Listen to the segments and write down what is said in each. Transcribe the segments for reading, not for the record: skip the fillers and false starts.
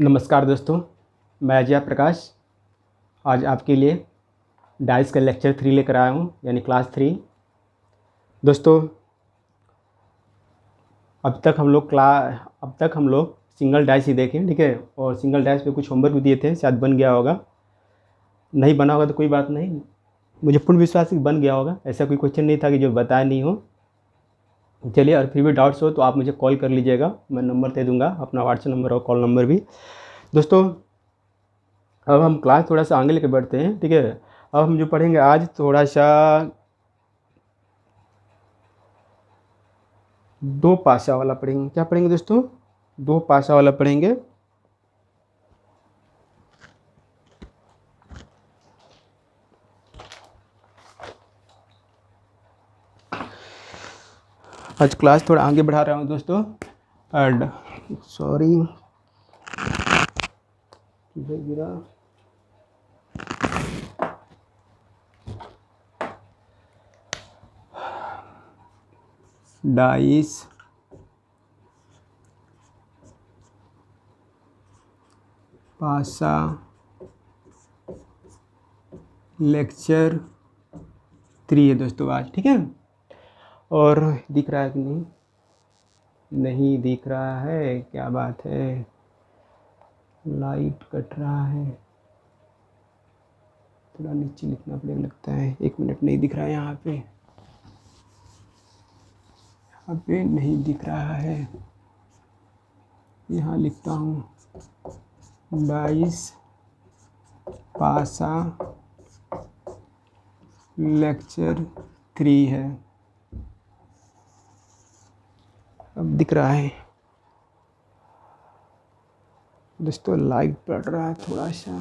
नमस्कार दोस्तों, मैं अजय प्रकाश आज आपके लिए डाइस का लेक्चर 3 लेकर आया हूँ, यानी क्लास 3। दोस्तों, अब तक हम लोग सिंगल डाइस ही देखें, ठीक है। और सिंगल डाइस पे कुछ होमवर्क भी दिए थे, शायद बन गया होगा। नहीं बना होगा तो कोई बात नहीं, मुझे पूर्ण विश्वास है कि बन गया होगा। ऐसा कोई क्वेश्चन नहीं था कि जो बताया नहीं हो। चलिए, और फिर भी डाउट्स हो तो आप मुझे कॉल कर लीजिएगा, मैं नंबर दे दूँगा, अपना व्हाट्सएप नंबर और कॉल नंबर भी। दोस्तों, अब हम क्लास थोड़ा सा आगे लेके बढ़ते हैं, ठीक है। अब हम जो पढ़ेंगे आज थोड़ा सा दो पासा वाला पढ़ेंगे। क्या पढ़ेंगे दोस्तों? दो पासा वाला पढ़ेंगे। आज क्लास थोड़ा आगे बढ़ा रहा हूँ दोस्तों। एंड सॉरी, गिरा। डाइस पासा लेक्चर 3 है दोस्तों आज, ठीक है। और दिख रहा है कि नहीं? नहीं दिख रहा है, क्या बात है, लाइट कट रहा है। थोड़ा नीचे लिखना पड़ेगा लगता है। 1 मिनट, नहीं दिख रहा है यहाँ पे नहीं दिख रहा है। यहाँ लिखता हूँ, डाइस पासा लेक्चर 3 है। अब दिख रहा है दोस्तों, लाइट पड़ रहा है थोड़ा सा।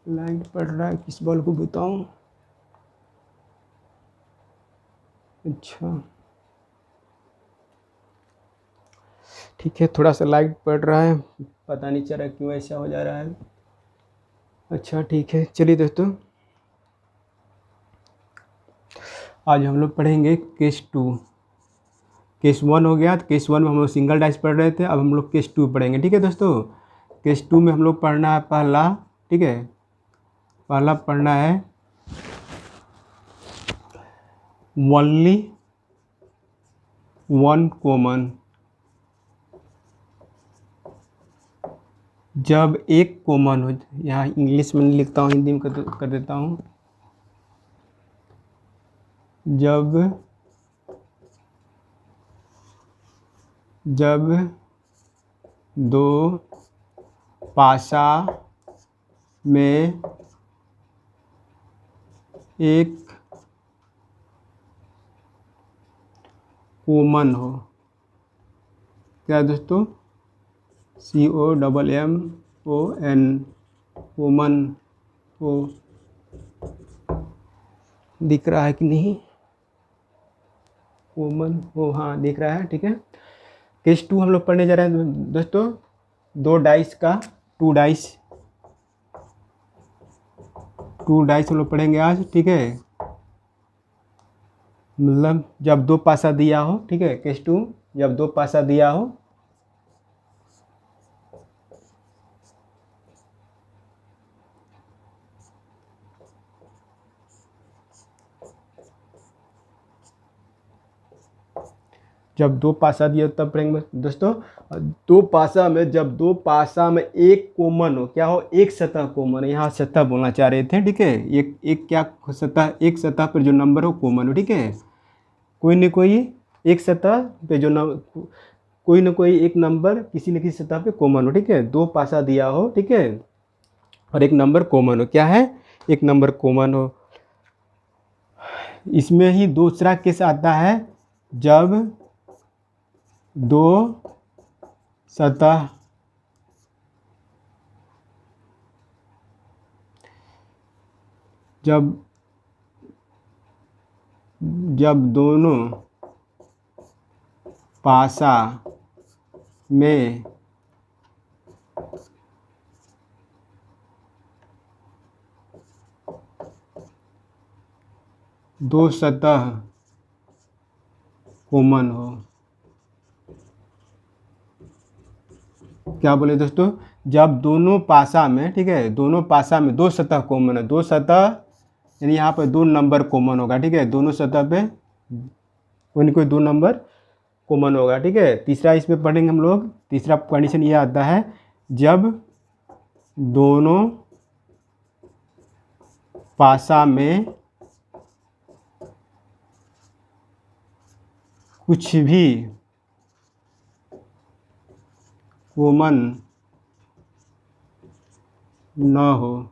लाइट पड़ रहा है, किस बॉल को बताऊं? अच्छा ठीक है, थोड़ा सा लाइट पड़ रहा है, पता नहीं चल रहा क्यों ऐसा हो जा रहा है। अच्छा ठीक है, चलिए दोस्तों, आज हम लोग पढ़ेंगे केस 2। केस 1 हो गया, तो केस 1 में हम लोग सिंगल डाइस पढ़ रहे थे। अब हम लोग केस 2 पढ़ेंगे, ठीक है दोस्तों। केस 2 में हम लोग पढ़ना है पहला, ठीक है। पहला पढ़ना है ओनली वन कॉमन। जब एक कॉमन हो, यहाँ इंग्लिश में नहीं लिखता हूँ, हिंदी में कर देता हूँ। जब दो पासा में एक कॉमन हो। क्या दोस्तों? COMMON, कॉमन हो। दिख रहा है कि नहीं? कॉमन हो, हाँ दिख रहा है, ठीक है। केस 2 हम लोग पढ़ने जा रहे हैं दोस्तों। दो डाइस का, टू डाइस हम लोग पढ़ेंगे आज, ठीक है। मतलब जब दो पासा दिया हो, ठीक है। केस 2 जब दो पासा दिया हो, जब दो पासा दिया तब पढ़ेंगे दोस्तों। दो पासा में, जब दो पासा में एक कॉमन हो, क्या हो? एक सतह कॉमन है। यहाँ सतह बोलना चाह रहे थे, ठीक है। एक क्या सतह? एक सतह पर जो नंबर हो कॉमन हो, ठीक है। कोई न कोई एक सतह पे जो कोई न कोई एक नंबर किसी न किसी सतह पे कॉमन हो, ठीक है। दो पासा दिया हो, ठीक है, और एक नंबर कॉमन हो। क्या है? एक नंबर कॉमन हो। इसमें ही दूसरा केस आता है, जब दो सतह जब दोनों पासा में दो सतह कॉमन हो। क्या बोले दोस्तों, जब दोनों पासा में, ठीक है, दोनों पासा में दो सतह कॉमन है, दो सतह यानी यहाँ पर दो नंबर कॉमन होगा, ठीक है, दोनों सतह पे कोई न कोई दो नंबर कॉमन होगा, ठीक है। तीसरा इसमें पढ़ेंगे हम लोग, तीसरा कंडीशन ये आता है जब दोनों पासा में कुछ भी कॉमन न हो।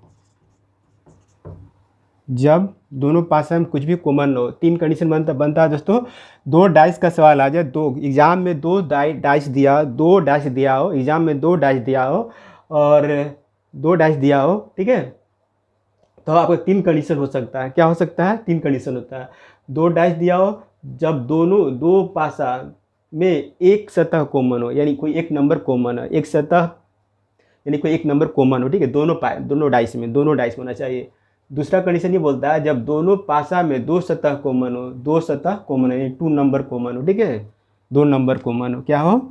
जब दोनों पासा में कुछ भी कॉमन न हो, तीन कंडीशन बनता है दोस्तों। दो डाइस का सवाल आ जाए, दो एग्जाम में दो डाइस दिया, दो डाइस दिया हो, एग्जाम में दो डाइस दिया हो और दो डाइस दिया हो, ठीक है, तो आपका तीन कंडीशन हो सकता है। क्या हो सकता है? तीन कंडीशन होता है। दो डाइस दिया हो, जब दोनों दो पासा में एक सतह कॉमन हो, यानी कोई एक नंबर कॉमन है, एक सतह यानी कोई एक नंबर कॉमन हो, ठीक है, दोनों डाइस में होना चाहिए। दूसरा कंडीशन ये बोलता है जब दोनों पासा में दो सतह कॉमन हो, दो सतह कॉमन है, यानी टू नंबर कॉमन हो, ठीक है, दो नंबर कॉमन हो। क्या हो?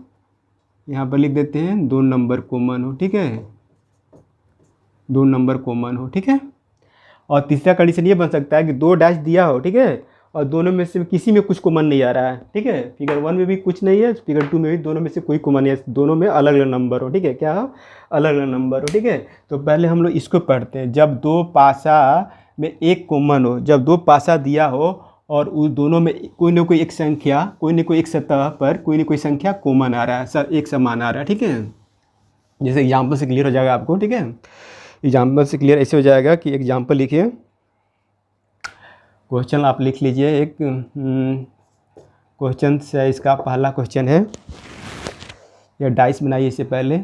यहाँ पर लिख देते हैं दो नंबर कॉमन हो, ठीक है, दो नंबर कॉमन हो, ठीक है। और तीसरा कंडीशन ये बन सकता है कि दो डैश दिया हो, ठीक है, और दोनों में से किसी में कुछ कॉमन नहीं आ रहा है, ठीक है, फिगर 1 में भी कुछ नहीं है, फिगर 2 में भी, दोनों में से कोई कॉमन नहीं है, दोनों में अलग अलग नंबर हो, ठीक है, क्या हो? अलग अलग नंबर हो, ठीक है। तो पहले हम लोग इसको पढ़ते हैं। जब दो पासा में एक कॉमन हो, जब दो पासा दिया हो और उस दोनों में कोई ना कोई एक संख्या, कोई ना कोई एक सतह पर कोई ना कोई संख्या कॉमन आ रहा है, सर एक समान आ रहा है, ठीक है। जैसे एग्जाम्पल से क्लियर हो जाएगा आपको, ठीक है, एग्जाम्पल से क्लियर ऐसे हो जाएगा कि एग्जाम्पल लिखिए, क्वेश्चन आप लिख लीजिए। एक क्वेश्चन से इसका पहला क्वेश्चन है, या डाइस बनाइए इससे पहले।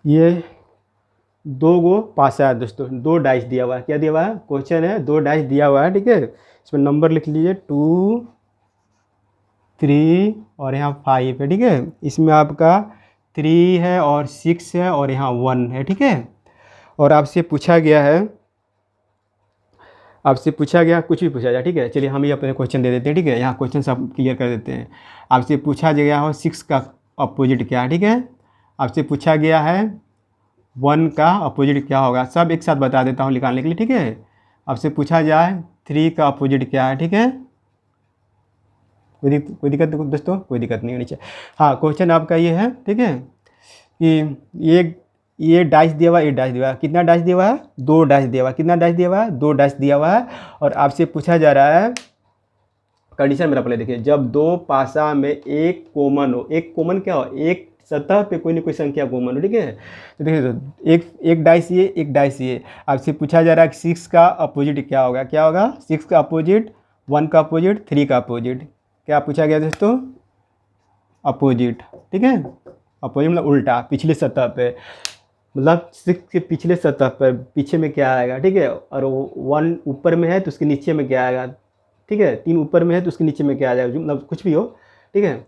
ये दो गो पासा है दोस्तों, दो डाइस दिया हुआ है। क्या दिया हुआ है? क्वेश्चन है, दो डाइस दिया हुआ है, ठीक है। इसमें नंबर लिख लीजिए 2, 3 और यहाँ 5 है, ठीक है। इसमें आपका 3 है और 6 है और यहाँ 1 है, ठीक है। और आपसे पूछा गया है, आपसे पूछा गया, कुछ भी पूछा जाए, ठीक है। चलिए हम ही अपने क्वेश्चन दे देते हैं, ठीक है, यहाँ क्वेश्चन सब क्लियर कर देते हैं। आपसे पूछा गया हो 6 का अपोजिट क्या है, ठीक है। आपसे पूछा गया है 1 का अपोजिट क्या होगा, सब एक साथ बता देता हूँ निकालने के लिए, ठीक है। आपसे पूछा जाए 3 का अपोजिट क्या है, ठीक है। कोई दिक्कत दोस्तों? कोई दिक्कत नहीं होनी चाहिए। हाँ, क्वेश्चन आपका ये है, ठीक है, कि ये डाइस दिया हुआ, ये डाइस दिया हुआ, कितना डाइस दिया हुआ है? 2 डाइस दिया हुआ। कितना डाइस दिया हुआ है? 2 डाइस दिया हुआ है। और आपसे पूछा जा रहा है, कंडीशन मेरा पहले देखिए, जब दो पासा में एक कॉमन हो, एक कॉमन क्या हो? एक सतह पे कोई ना कोई संख्या कॉमन हो, ठीक है। तो देखिए तो एक डाइस ये, एक डाइस ये। आपसे पूछा जा रहा है कि 6 का अपोजिट क्या होगा? क्या होगा? 6 का अपोजिट, 1 का अपोजिट, 3 का अपोजिट। क्या पूछा गया दोस्तों? अपोजिट, ठीक है। अपोजिट मतलब उल्टा, पिछले सतह पे, मतलब 6 के पिछले सतह पर पीछे में क्या आएगा, ठीक है। और 1 ऊपर में है तो उसके नीचे में क्या आएगा, ठीक है। 3 ऊपर में है तो उसके नीचे में क्या आ जाएगा, मतलब कुछ भी हो, ठीक है।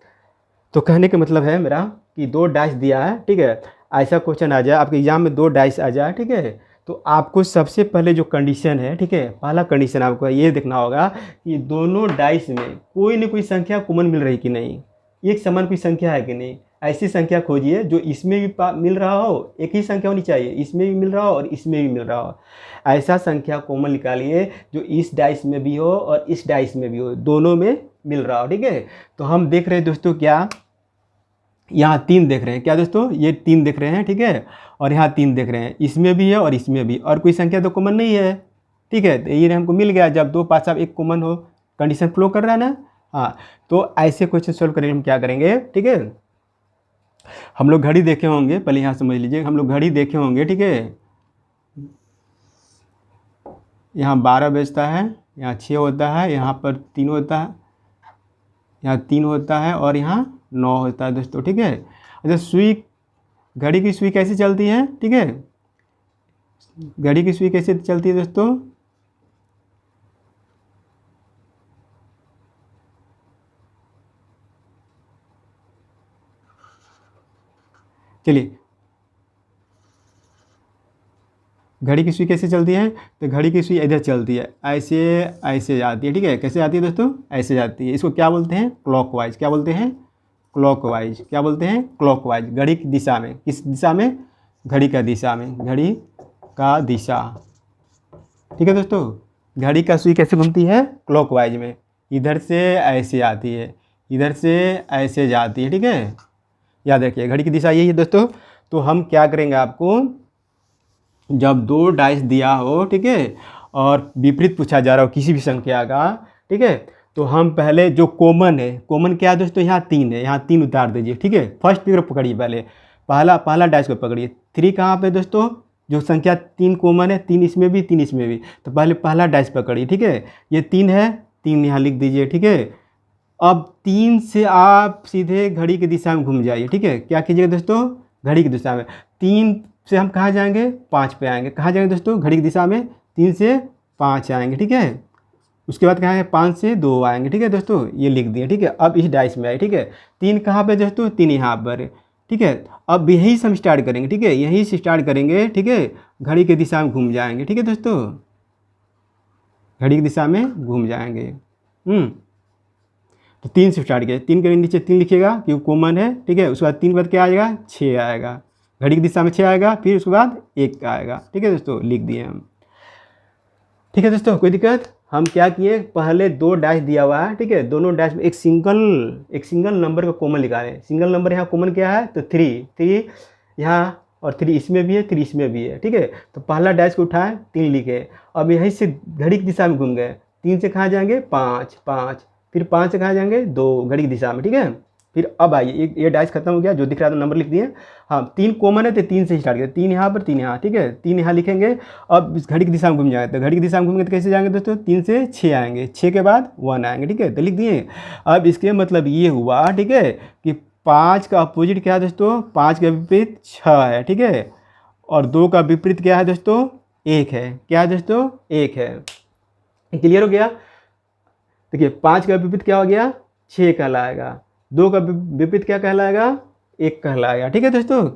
तो कहने का मतलब है मेरा कि 2 डाइस दिया है, ठीक है। ऐसा क्वेश्चन आ जाए आपके एग्जाम में, 2 डाइस आ जाए, ठीक है, तो आपको सबसे पहले जो कंडीशन है, ठीक है, पहला कंडीशन आपको ये देखना होगा कि दोनों डाइस में कोई ना कोई संख्या कॉमन मिल रही कि नहीं, एक समान कोई संख्या है कि नहीं। ऐसी संख्या खोजिए जो इसमें भी मिल रहा हो, एक ही संख्या होनी चाहिए, इसमें भी मिल रहा हो और इसमें भी मिल रहा हो। ऐसा संख्या कॉमन निकालिए जो इस डाइस में भी हो और इस डाइस में भी हो, दोनों में मिल रहा हो, ठीक है। तो हम देख रहे हैं दोस्तों, क्या यहाँ 3 देख रहे हैं, क्या दोस्तों? ये 3 देख रहे हैं, ठीक है, और यहाँ 3 देख रहे हैं, इसमें भी है और इसमें भी, और कोई संख्या तो कॉमन नहीं है, ठीक है। तो ये हमको मिल गया, जब दो पासा एक कॉमन हो, कंडीशन फ्लो कर रहा है ना। हाँ, तो ऐसे क्वेश्चन सोल्व करेंगे हम क्या करेंगे, ठीक है। हम लोग घड़ी देखे होंगे, पहले यहाँ समझ लीजिए, हम लोग घड़ी देखे होंगे, ठीक है। यहाँ 12 बजता है, यहाँ 6 होता है, यहाँ पर 3 होता है, यहाँ 3 होता है और यहाँ 9 होता है दोस्तों, ठीक है। अच्छा, सुई, घड़ी की सुई कैसे चलती है, ठीक है, घड़ी की सुई कैसे चलती है दोस्तों? चलिए, घड़ी की सुई कैसे चलती है, तो घड़ी की सुई इधर चलती है, ऐसे ऐसे जाती है, ठीक है। कैसे जाती है दोस्तों, ऐसे जाती है। इसको क्या बोलते हैं, क्लॉकवाइज। क्या बोलते हैं, क्लॉकवाइज। क्या बोलते हैं, क्लॉकवाइज। घड़ी की दिशा में, किस दिशा में, घड़ी का दिशा में, घड़ी का दिशा, ठीक है दोस्तों। घड़ी का सुई कैसे घूमती है, क्लॉकवाइज में, इधर से ऐसे आती है, इधर से ऐसे जाती है, ठीक है। याद रखिए घड़ी की दिशा यही है दोस्तों। तो हम क्या करेंगे, आपको जब दो डाइस दिया हो, ठीक है, और विपरीत पूछा जा रहा हो किसी भी संख्या का, ठीक है, तो हम पहले जो कॉमन है, कॉमन क्या है दोस्तों, यहाँ 3 है, यहाँ 3 उतार दीजिए, ठीक है। फर्स्ट फिगर पकड़िए, पहले पहला डाइस को पकड़िए। 3 कहाँ पे दोस्तों, जो संख्या 3 कॉमन है, 3 इसमें भी 3 इसमें भी, तो पहले पहला डाइस पकड़िए, ठीक है। ये 3 है, 3 यहाँ लिख दीजिए, ठीक है। अब 3 से आप सीधे घड़ी की दिशा में घूम जाइए, ठीक है। क्या कीजिएगा दोस्तों, घड़ी की दिशा में 3 से हम कहाँ जाएंगे, 5 पे आएंगे। कहाँ जाएंगे दोस्तों, घड़ी की दिशा में 3 से 5 आएंगे, ठीक है। उसके बाद कहाँ है, 5 से 2 आएंगे, ठीक है दोस्तों, ये लिख दिए, ठीक है। अब इस डाइस में आए, ठीक है। 3 कहाँ पे दोस्तों, 3 यहाँ पर, ठीक है। अब यहीं से हम स्टार्ट करेंगे, ठीक है, यहीं से स्टार्ट करेंगे, ठीक है। घड़ी की दिशा में घूम जाएंगे, ठीक है दोस्तों, घड़ी की दिशा में घूम जाएंगे। तो 3 से स्टार्ट किया, 3 के नीचे 3 लिखिएगा क्योंकि कॉमन है, ठीक है। उसके बाद 3 के बाद क्या आएगा, 6 आएगा, घड़ी की दिशा में 6 आएगा, फिर उसके बाद 1 आएगा, ठीक है दोस्तों, लिख दिए हम, ठीक है दोस्तों। कोई दिक्कत, हम क्या किए, पहले 2 डैश दिया हुआ है, ठीक है, दोनों डैश में एक सिंगल नंबर का कॉमन निकालें। सिंगल नंबर यहाँ कॉमन क्या है, तो 3 यहाँ, और 3 इसमें भी है, 3 इसमें भी है, ठीक है। तो पहला डैश को उठाए, 3 लिखे, अब यहीं से घड़ी की दिशा में घूम गए। 3 से कहाँ जाएंगे, 5, फिर 5 से कहाँ जाएंगे, 2, घड़ी की दिशा में, ठीक है। फिर अब आइए, ये डाइस खत्म हो गया, जो दिख रहा था नंबर लिख दिए। हाँ, 3 कॉमन है तो 3 से स्टार्ट करें, 3 यहाँ पर, 3 यहाँ, ठीक है। 3 यहाँ लिखेंगे। अब इस घड़ी की दिशा में घूम जाएंगे, तो घड़ी की दिशा में घूमेंगे तो कैसे जाएंगे दोस्तों, 3 से 6 आएंगे, 6 के बाद 1 आएंगे, ठीक है, तो लिख दिए। अब इसके मतलब ये हुआ, ठीक है, कि 5 का अपोजिट क्या है दोस्तों, 5 का विपरीत 6 है, ठीक है। और 2 का विपरीत क्या है दोस्तों, 1 है। क्या है दोस्तों, 1 है। क्लियर हो गया। देखिए 5 का विपरीत क्या हो गया, 6 कहलाएगा। 2 का विपरीत क्या कहलाएगा, 1 कहलाएगा, ठीक है दोस्तों।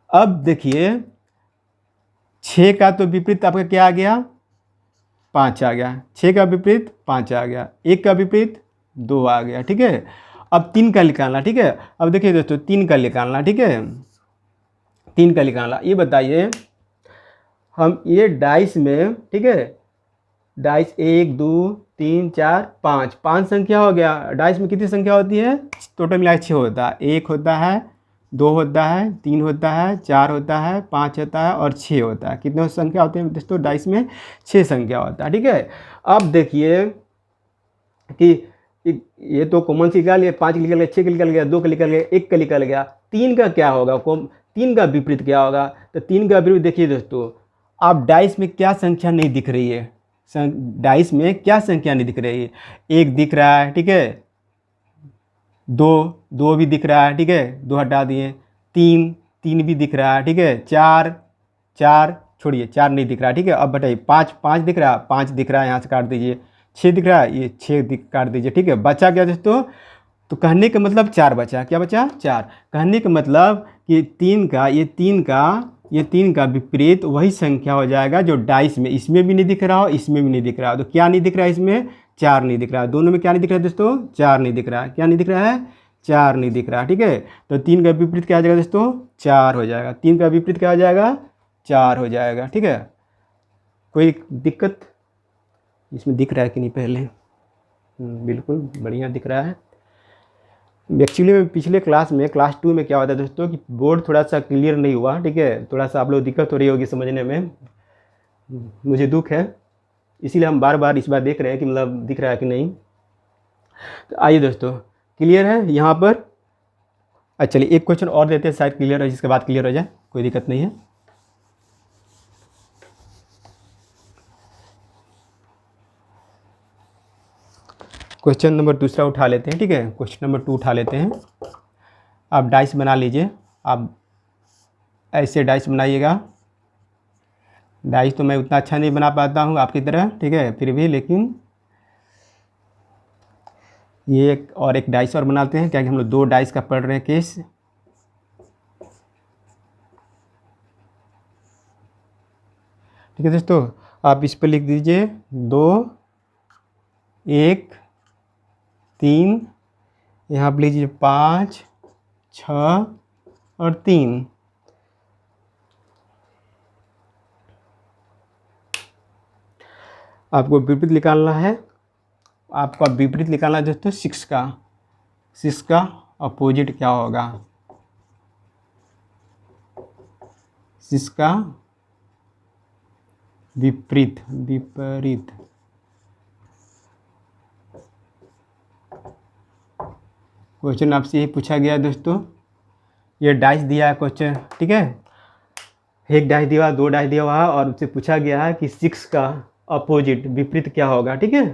अब देखिए 6 का तो विपरीत आपका क्या आ गया, 5 आ गया। 6 का विपरीत 5 आ गया, 1 का विपरीत 2 आ गया, ठीक है। अब 3 का निकालना, ठीक है। अब देखिए दोस्तों 3 का निकालना, ठीक है, 3 का निकालना। ये बताइए हम ये डाइस में, ठीक है, डाइस 1 2 3 4 5 संख्या हो गया। डाइस में कितनी संख्या होती है, टोटल मिला 6 होता है। 1 होता है, 2 होता है, 3 होता है, 4 होता है, 5 होता है और 6 होता है। कितने संख्या होते हैं दोस्तों, डाइस में 6 संख्या होता है, ठीक है। अब देखिए कि ये तो कॉमन से निकाल लिया, 5 निकल गया, 6 का निकल गया, 2 का निकल गया, 1 का निकल गया। 3 का क्या होगा, 3 का विपरीत क्या होगा, तो 3 का विपरीत देखिए दोस्तों, आप डाइस में क्या संख्या नहीं दिख रही है, डाइस में क्या संख्या नहीं दिख रही है, 1 दिख रहा है, ठीक है, 2 भी दिख रहा है, ठीक है, 2 हटा दिए। 3 भी दिख रहा है, ठीक है। 4 छोड़िए, 4 नहीं दिख रहा है, ठीक है। अब बताइए 5 दिख रहा है, 5 दिख रहा है, यहाँ से काट दीजिए। 6 दिख रहा है, ये 6 काट दीजिए, ठीक है। बचा क्या दोस्तों, तो कहने का मतलब 4 बचा। क्या बचा, 4। कहने का मतलब कि 3 का विपरीत वही संख्या हो जाएगा जो डाइस में, इसमें भी नहीं दिख रहा हो, इसमें भी नहीं दिख रहा हो। तो क्या नहीं दिख रहा है इसमें, 4 नहीं दिख रहा है। दोनों में क्या नहीं दिख रहा है दोस्तों, 4 नहीं दिख रहा है। क्या नहीं दिख रहा है, 4 नहीं दिख रहा है, ठीक है। तो 3 का विपरीत क्या हो जाएगा दोस्तों, 4 हो जाएगा। 3 का विपरीत क्या हो जाएगा, 4 हो जाएगा, ठीक है। कोई दिक्कत इसमें दिख रहा है कि नहीं पहले, बिल्कुल बढ़िया दिख रहा है। एक्चुअली में पिछले क्लास में, क्लास 2 में क्या होता है दोस्तों कि बोर्ड थोड़ा सा क्लियर नहीं हुआ, ठीक है, थोड़ा सा आप लोग दिक्कत हो रही होगी समझने में, मुझे दुख है। इसीलिए हम बार बार इस बार देख रहे हैं कि मतलब दिख रहा है कि नहीं। तो आइए दोस्तों, क्लियर है यहाँ पर। अच्छा चलिए एक क्वेश्चन और देते हैं, शायद क्लियर है, जिसके बाद क्लियर हो जाए, कोई दिक्कत नहीं है। क्वेश्चन नंबर दूसरा उठा लेते हैं, ठीक है, क्वेश्चन नंबर 2 उठा लेते हैं। आप डाइस बना लीजिए, आप ऐसे डाइस बनाइएगा। डाइस तो मैं उतना अच्छा नहीं बना पाता हूँ आपकी तरह, ठीक है, फिर भी, लेकिन ये एक डाइस और बनाते हैं, क्या कि हम लोग 2 डाइस का पढ़ रहे हैं केस। ठीक है दोस्तों, आप इस पर लिख दीजिए 2 1 3, यहाँ पर लीजिए 5 6 और 3। आपको विपरीत निकालना है, आपका विपरीत निकालना है दोस्तों 6 का अपोजिट क्या होगा, 6 का विपरीत क्वेश्चन आपसे यही पूछा गया है दोस्तों। ये डाइस दिया है क्वेश्चन, ठीक है, एक डाइस दिया हुआ, 2 डाइस दिया हुआ और उससे पूछा गया है कि 6 का अपोजिट विपरीत क्या होगा, ठीक है।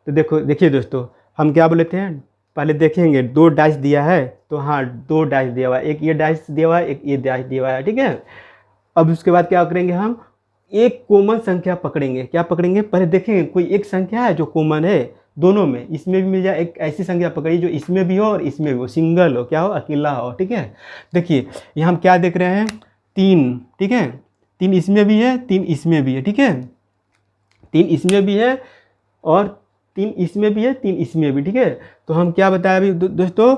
तो देखिए दोस्तों, हम क्या बोले थे, पहले देखेंगे 2 डाइस दिया है, तो हाँ 2 डाइस दिया हुआ है, एक ये डाइस दिया हुआ है, एक ये डाइस दिया हुआ है, ठीक है। अब उसके बाद क्या करेंगे, हम एक कॉमन संख्या पकड़ेंगे। क्या पकड़ेंगे, पहले देखेंगे कोई एक संख्या है जो कॉमन है दोनों में, इसमें भी मिल जाए, एक ऐसी संख्या पकड़िए जो इसमें भी हो और इसमें भी हो, सिंगल हो, क्या हो, अकेला हो, ठीक है। देखिए यहाँ हम क्या देख रहे हैं, 3, ठीक है, 3 इसमें भी है, 3 इसमें भी है, ठीक है, 3 इसमें भी है और 3 इसमें भी है, 3 इसमें भी, ठीक है। तो हम क्या बताया अभी दोस्तों,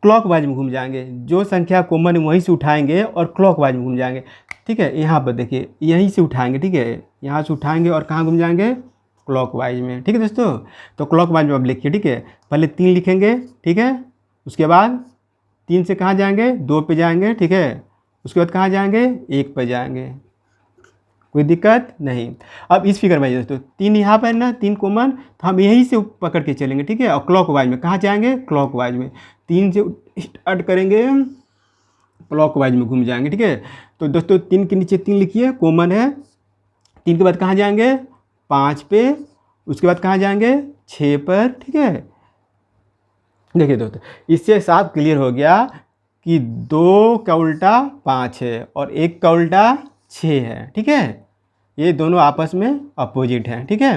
क्लॉकवाइज में घूम जाएंगे, जो संख्या कॉमन है वहीं से उठाएंगे और क्लॉकवाइज में घूम जाएंगे, ठीक है। यहाँ पर देखिए यहीं से उठाएंगे, ठीक है, यहाँ से उठाएंगे और कहाँ घूम जाएंगे, क्लॉकवाइज में, ठीक है दोस्तों। तो क्लॉकवाइज में अब लिखिए, ठीक है, पहले 3 लिखेंगे, ठीक है, उसके बाद 3 से कहाँ जाएंगे, 2 पे जाएंगे, ठीक है, उसके बाद कहाँ जाएंगे, 1 पे जाएंगे, कोई दिक्कत नहीं। अब इस फिगर में दोस्तों 3 यहाँ पर ना, 3 कॉमन, तो हम यहीं से पकड़ के चलेंगे, ठीक है, और क्लॉकवाइज में कहाँ जाएंगे, क्लॉकवाइज में 3 से स्टार्ट करेंगे, क्लॉकवाइज में घूम जाएंगे, ठीक है। तो दोस्तों 3 के नीचे 3 लिखिए, कॉमन है, 3 के बाद कहाँ जाएंगे, 5 पे, उसके बाद कहाँ जाएंगे, 6 पर, ठीक है। देखिए दोस्तों, इससे साफ क्लियर हो गया कि 2 का उल्टा 5 है और 1 का उल्टा 6 है, ठीक है, ये दोनों आपस में अपोजिट हैं, ठीक है।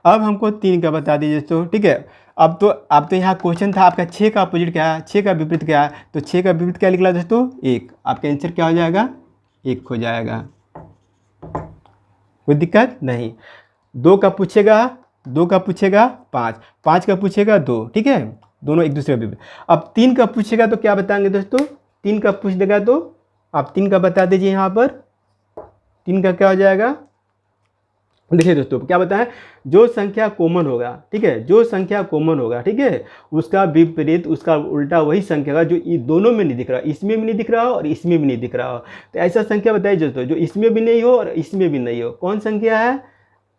अब हमको 3 का बता दीजिए दोस्तों, ठीक है। अब तो यहाँ क्वेश्चन था आपका 6 का अपोजिट क्या है, 6 का विपरीत क्या है, तो 6 का विपरीत क्या निकला दोस्तों, 1। आपका आंसर क्या हो जाएगा, 1 हो जाएगा, कोई दिक्कत नहीं। 2 का पूछेगा 5, 5 का पूछेगा 2, ठीक है, दोनों एक दूसरे के विपरीत। अब 3 का पूछेगा तो क्या बताएंगे दोस्तों, 3 का पूछ देगा तो आप 3 का बता दीजिए, यहाँ पर 3 का क्या हो जाएगा, देखिए दोस्तों क्या बताएं, जो संख्या कॉमन होगा, ठीक है, जो संख्या कॉमन होगा, ठीक है, उसका विपरीत, उसका उल्टा वही संख्या का जो दोनों में नहीं दिख रहा, इसमें भी नहीं दिख रहा हो और इसमें भी नहीं दिख रहा हो। तो ऐसा संख्या बताइए दोस्तों जो इसमें भी नहीं हो और इसमें भी नहीं हो, कौन संख्या है,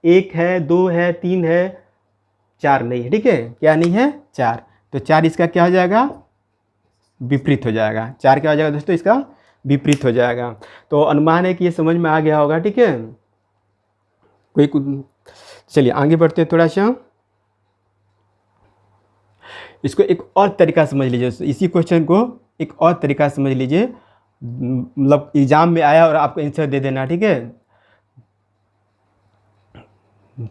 1 है, 2 है, 3 है, 4 नहीं है, ठीक है, क्या नहीं है, 4। तो 4 इसका क्या हो जाएगा, विपरीत हो जाएगा, 4 क्या हो जाएगा दोस्तों, इसका विपरीत हो जाएगा। तो अनुमान है कि ये समझ में आ गया होगा, ठीक है। चलिए आगे बढ़ते हैं थोड़ा सा, इसको एक और तरीका समझ लीजिए, इसी क्वेश्चन को एक और तरीका समझ लीजिए, मतलब एग्जाम में आया और आपको आंसर दे देना, ठीक है।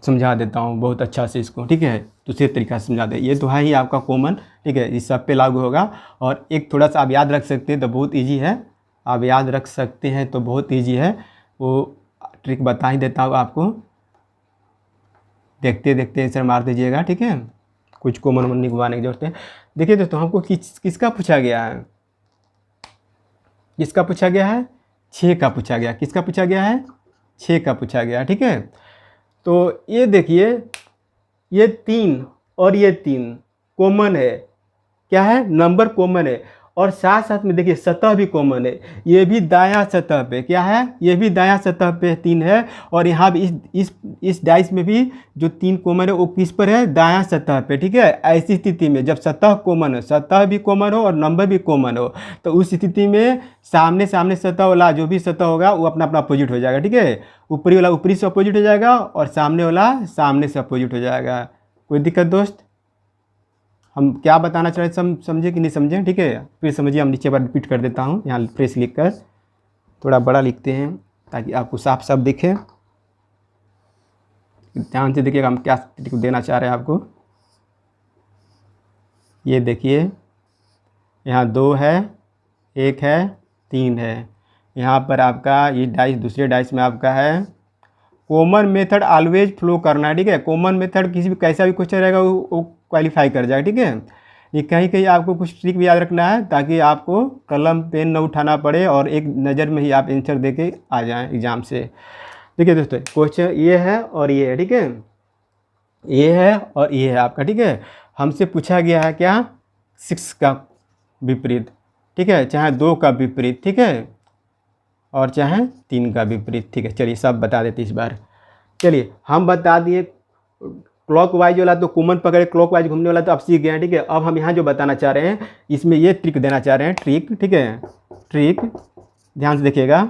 समझा देता हूँ बहुत अच्छा से इसको, ठीक है, दूसरे तरीका से समझा दे, ये तो है ही आपका कॉमन, ठीक है, इस सब पे लागू होगा। और एक थोड़ा सा आप याद रख सकते हैं तो बहुत ईजी है, आप याद रख सकते हैं तो बहुत ईजी है, वो ट्रिक बता ही देता हूँ आपको, देखते देखते आंसर मार दीजिएगा, ठीक है, कुछ कॉमन मन नहीं घुमाने की जरूरत है। देखिए दोस्तों हमको किसका पूछा गया है, किसका पूछा गया है, 6 का पूछा गया, किसका पूछा गया है, 6 का पूछा गया, ठीक है। तो ये देखिए ये 3 और ये 3 कॉमन है, क्या है, नंबर कॉमन है, और साथ साथ में देखिए सतह भी कॉमन है, ये भी दायां सतह पे क्या है, ये भी दायां सतह पे 3 है, और यहाँ भी इस डाइस में भी जो 3 कॉमन है वो किस पर है, दायां सतह पे, ठीक है। ऐसी स्थिति में जब सतह कॉमन हो, सतह भी कॉमन हो और नंबर भी कॉमन हो, तो उस स्थिति में सामने सामने सतह वाला जो भी सतह होगा वो अपना अपना अपोजिट हो जाएगा, ठीक है, ऊपरी वाला ऊपरी से अपोजिट हो जाएगा और सामने वाला सामने से अपोजिट हो जाएगा। कोई दिक्कत दोस्त, हम क्या बताना चाह रहे समझे कि नहीं समझे, ठीक है, फिर समझिए, हम नीचे बार रिपीट कर देता हूँ, यहाँ फ्रेश लिख कर थोड़ा बड़ा लिखते हैं ताकि आपको साफ साफ दिखे, ध्यान से देखिएगा हम क्या देना चाह रहे हैं आपको। ये देखिए यहाँ 2 है, 1 है, 3 है, यहाँ पर आपका ये डाइस, दूसरे डाइस में आपका है कॉमन मेथड ऑलवेज फ्लो करना है, ठीक है। कॉमन मेथड किसी भी कैसा भी क्वेश्चन रहेगा वो क्वालिफाई कर जाएगा, ठीक है। ये कहीं कहीं आपको कुछ ट्रिक भी याद रखना है ताकि आपको कलम पेन न उठाना पड़े और एक नज़र में ही आप आंसर दे के आ जाएँ एग्ज़ाम से। देखिए दोस्तों, क्वेश्चन ये है और ये है, ठीक है, ये है और ये है आपका, ठीक है। हमसे पूछा गया है क्या, 6 का विपरीत, ठीक है, चाहे 2 का विपरीत, ठीक है, और चाहे 3 का विपरीत, ठीक है। चलिए सब बता देते इस बार। चलिए हम बता दिए क्लॉक वाइज वाला तो कॉमन पकड़े, क्लॉक वाइज घूमने वाला तो आप सीख गए हैं, ठीक है। अब हम यहाँ जो बताना चाह रहे हैं इसमें ये ट्रिक देना चाह रहे हैं, ट्रिक, ठीक है, ट्रिक ध्यान से देखिएगा।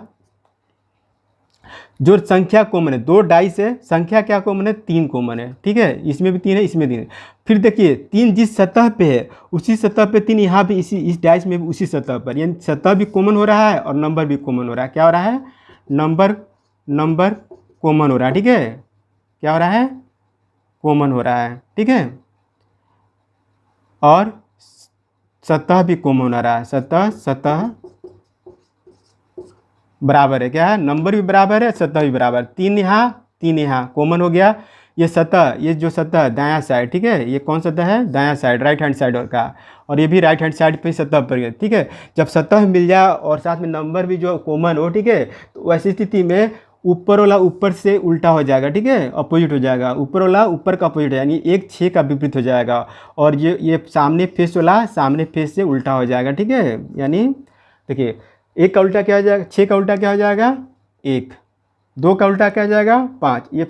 जो संख्या कॉमन है, 2 डाइस है, संख्या क्या कॉमन है, 3 कॉमन है, ठीक है, इसमें भी 3 है, इसमें 3 है। फिर देखिए 3 जिस सतह पे है उसी सतह पे 3 यहाँ भी इस डाइस में भी उसी सतह पर, यानी सतह भी कॉमन हो रहा है और नंबर भी कॉमन हो रहा है। क्या हो रहा है, नंबर कॉमन हो रहा है, ठीक है, क्या हो रहा है, कॉमन हो रहा है, ठीक है, और सतह भी कॉमन हो रहा है, सतह बराबर है, क्या है, नंबर भी बराबर है, सतह भी बराबर, 3 यहाँ कॉमन हो गया। ये सतह, ये जो सतह दायां साइड, ठीक है, ये कौन सतह है, दायां साइड, राइट हैंड साइड का, और ये भी राइट हैंड साइड पे सतह पर है, ठीक है। जब सतह मिल जाए और साथ में नंबर भी जो कॉमन हो, ठीक है, तो वैसी स्थिति में ऊपर वाला ऊपर से उल्टा हो जाएगा, ठीक है, अपोजिट हो जाएगा, ऊपर वाला ऊपर का अपोजिट है, यानी 1 6 का विपरीत हो जाएगा, और ये सामने फेस वाला सामने फेस से उल्टा हो जाएगा, ठीक है। यानी देखिए 1 का उल्टा क्या हो जाएगा, 6 का उल्टा क्या हो जाएगा, 1, 2 का उल्टा क्या हो जाएगा, 5, ये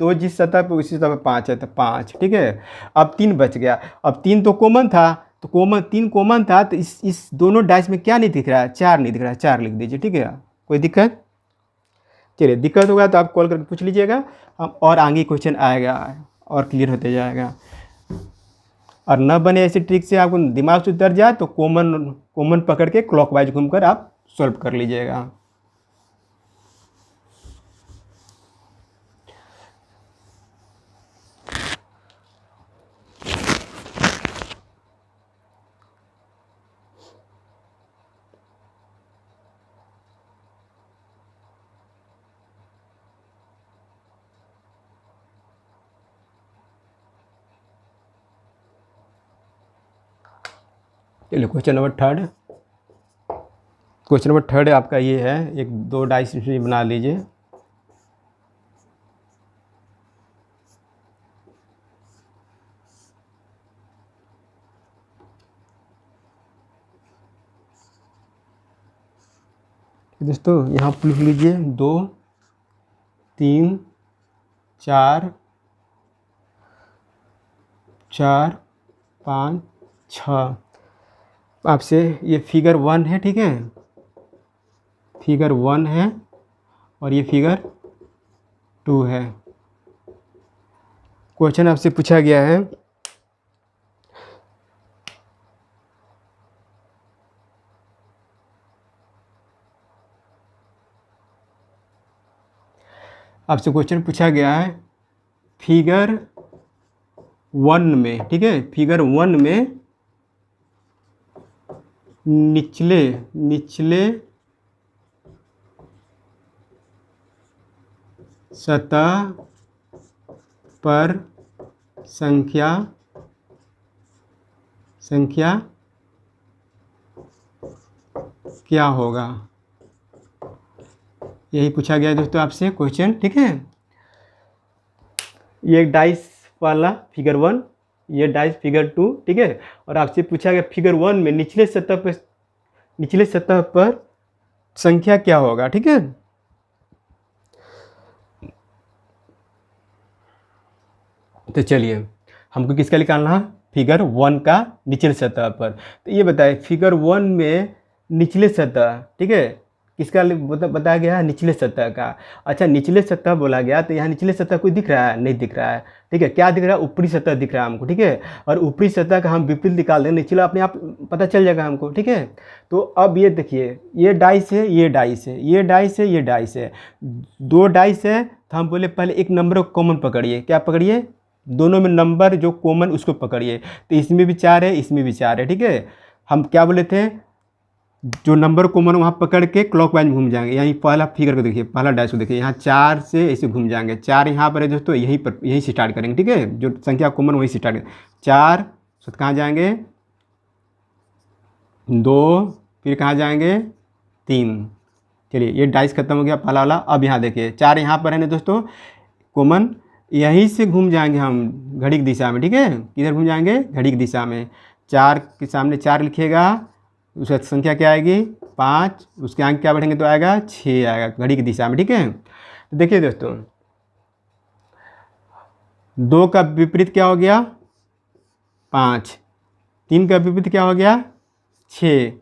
तो जिस सतह पे उसी सतह पे 5 है तो 5, ठीक है। अब 3 बच गया, अब 3 तो कॉमन था, तो 3 कॉमन था, तो इस दोनों डाइस में क्या नहीं दिख रहा है, 4 नहीं दिख रहा है, 4 लिख दीजिए, ठीक है। कोई दिक्कत, चलिए दिक्कत होगा तो आप कॉल करके पूछ लीजिएगा, हम और आगे क्वेश्चन आएगा और क्लियर होते जाएगा। और न बने ऐसे ट्रिक से आपको दिमाग से उतर जाए तो कॉमन पकड़ के क्लॉकवाइज घूमकर आप सॉल्व कर लीजिएगा। चलिए क्वेश्चन नंबर 3, क्वेश्चन नंबर 3 आपका ये है, एक 2 डाइस बना लीजिए। दोस्तों यहाँ पर लिख लीजिए 2 3 4 4 5 6। आपसे ये फिगर 1 है, ठीक है, फिगर 1 है और ये फिगर 2 है। क्वेश्चन आपसे पूछा गया है फिगर 1 में, ठीक है, फिगर 1 में निचले सतह पर संख्या क्या होगा, यही पूछा गया है दोस्तों आपसे क्वेश्चन, ठीक है। ये डाइस वाला फिगर 1, ये डाइस फिगर 2, ठीक है, और आपसे पूछा गया फिगर 1 में निचले सतह पर संख्या क्या होगा, ठीक है। तो चलिए हमको किसका निकालना है, फिगर 1 का निचले सतह पर। तो ये बताए फिगर 1 में निचले सतह, ठीक है, किसका बताया गया है, निचले सतह का। अच्छा निचले सतह बोला गया तो यहाँ निचले सतह कोई दिख रहा है, नहीं दिख रहा है, ठीक है। क्या दिख रहा है, ऊपरी सतह दिख रहा है हमको, ठीक है, और ऊपरी सतह का हम विपरीत निकाल देंगे, निचला अपने आप पता चल जाएगा हमको, ठीक है। तो अब ये देखिए ये डाइस है, ये डाइस है, ये डाइस है, ये डाइस है, 2 डाइस है, तो हम बोले पहले एक नंबर को कॉमन पकड़िए, क्या पकड़िए, दोनों में नंबर जो कॉमन उसको पकड़िए। तो इसमें भी 4 है, इसमें भी 4 है, ठीक है। हम क्या बोले थे, जो नंबर कॉमन वहाँ पकड़ के क्लॉकवाइज में घूम जाएंगे। यहीं पहला फिगर को देखिए, पहला डैश को देखिए, यहाँ 4 से ऐसे घूम जाएंगे। 4 यहाँ पर है दोस्तों, यहीं से स्टार्ट करेंगे, ठीक है, जो संख्या कॉमन वहीं से स्टार्ट करेंगे। 4 तो कहाँ जाएंगे, 2, फिर कहाँ जाएंगे, 3। चलिए ये डाइस खत्म हो गया पहला वाला। अब यहाँ देखिए 4 यहाँ पर है ना दोस्तों कॉमन, यहीं से घूम जाएंगे हम घड़ी की दिशा में, ठीक है। किधर घूम जाएंगे, घड़ी की दिशा में। 4 के सामने 4 लिखिएगा, उसका संख्या क्या आएगी, 5। उसके आगे क्या बढ़ेंगे तो आएगा 6 आएगा घड़ी की दिशा में, ठीक है। तो देखिए दोस्तों 2 का विपरीत क्या हो गया, 5। 3 का विपरीत क्या हो गया, 6।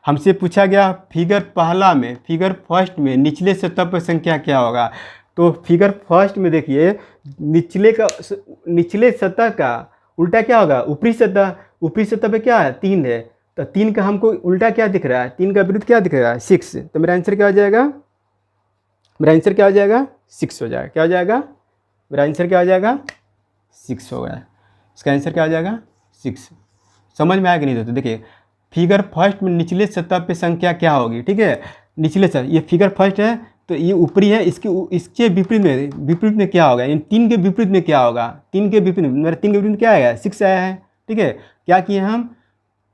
हमसे पूछा गया फिगर पहला में, फिगर फर्स्ट में निचले सतह पर संख्या क्या होगा। तो फिगर फर्स्ट में देखिए निचले सतह का उल्टा क्या होगा, ऊपरी सतह। ऊपरी सतह पे क्या है, 3 है, तो 3 का हमको उल्टा क्या दिख रहा है, 3 का विरुद्ध क्या दिख रहा है, 6। तो मेरा आंसर क्या हो जाएगा, मेरा आंसर क्या हो जाएगा, 6 हो जाएगा। क्या हो जाएगा, मेरा आंसर क्या हो जाएगा, 6 हो गया। इसका आंसर क्या हो जाएगा, 6। समझ में आया कि नहीं दोस्तों। देखिए फिगर फर्स्ट में निचले सतह पे संख्या क्या होगी, ठीक है। निचले सतह, ये फिगर फर्स्ट है तो ये ऊपरी है, इसके विपरीत में क्या होगा, इन 3 के विपरीत में क्या होगा, 3 के विपरीत में, मेरा 3 के विपरीत में क्या आएगा, 6 आया है, ठीक है। क्या किए हम,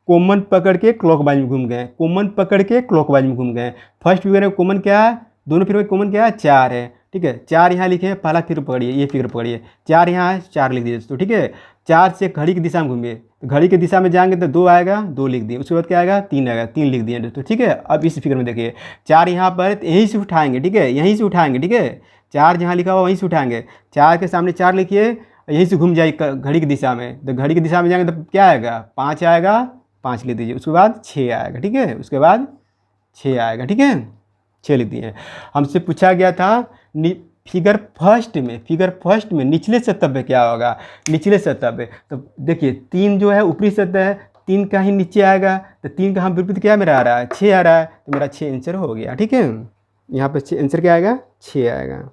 कॉमन पकड़ के क्लॉकवाइज में घूम गए, कॉमन पकड़ के क्लॉकवाइज में घूम गए। फर्स्ट फिगर में कॉमन क्या है, दोनों फिगर में कॉमन क्या है, 4 है, ठीक है। 4 यहाँ लिखे, पहला फिगर पकड़िए, ये फिगर पकड़िए, 4 यहाँ है, 4 लिख दीजिए दोस्तों, ठीक है। 4 से घड़ी की दिशा में घूमिए, घड़ी की दिशा में जाएंगे तो 2 आएगा, 2 लिख दिए। उसके बाद क्या आएगा, 3 आएगा, 3 लिख दिए दोस्तों, ठीक है। अब इस फिगर में देखिए 4 यहाँ पर यहीं से उठाएंगे, ठीक है, यहीं से उठाएंगे, ठीक है। 4 जहाँ लिखा हुआ वहीं से उठाएंगे। 4 के सामने 4 लिखिए, यहीं से घूम जाइए घड़ी की दिशा में, तो घड़ी की दिशा में जाएंगे तो क्या आएगा, 5 आएगा, 5 लिख दीजिए। उसके बाद 6 आएगा, ठीक है, उसके बाद 6 आएगा, ठीक है, 6 लिख दिए। हमसे पूछा गया था फिगर फर्स्ट में निचले सतह पे क्या होगा, निचले सतह पे। तो देखिए 3 जो है ऊपरी सतह है, 3 का ही नीचे आएगा, तो 3 का हम विपरीत क्या मेरा आ रहा है, 6 आ रहा है, तो मेरा 6 आंसर हो गया, ठीक है। यहाँ पे आंसर क्या आएगा, 6 आएगा।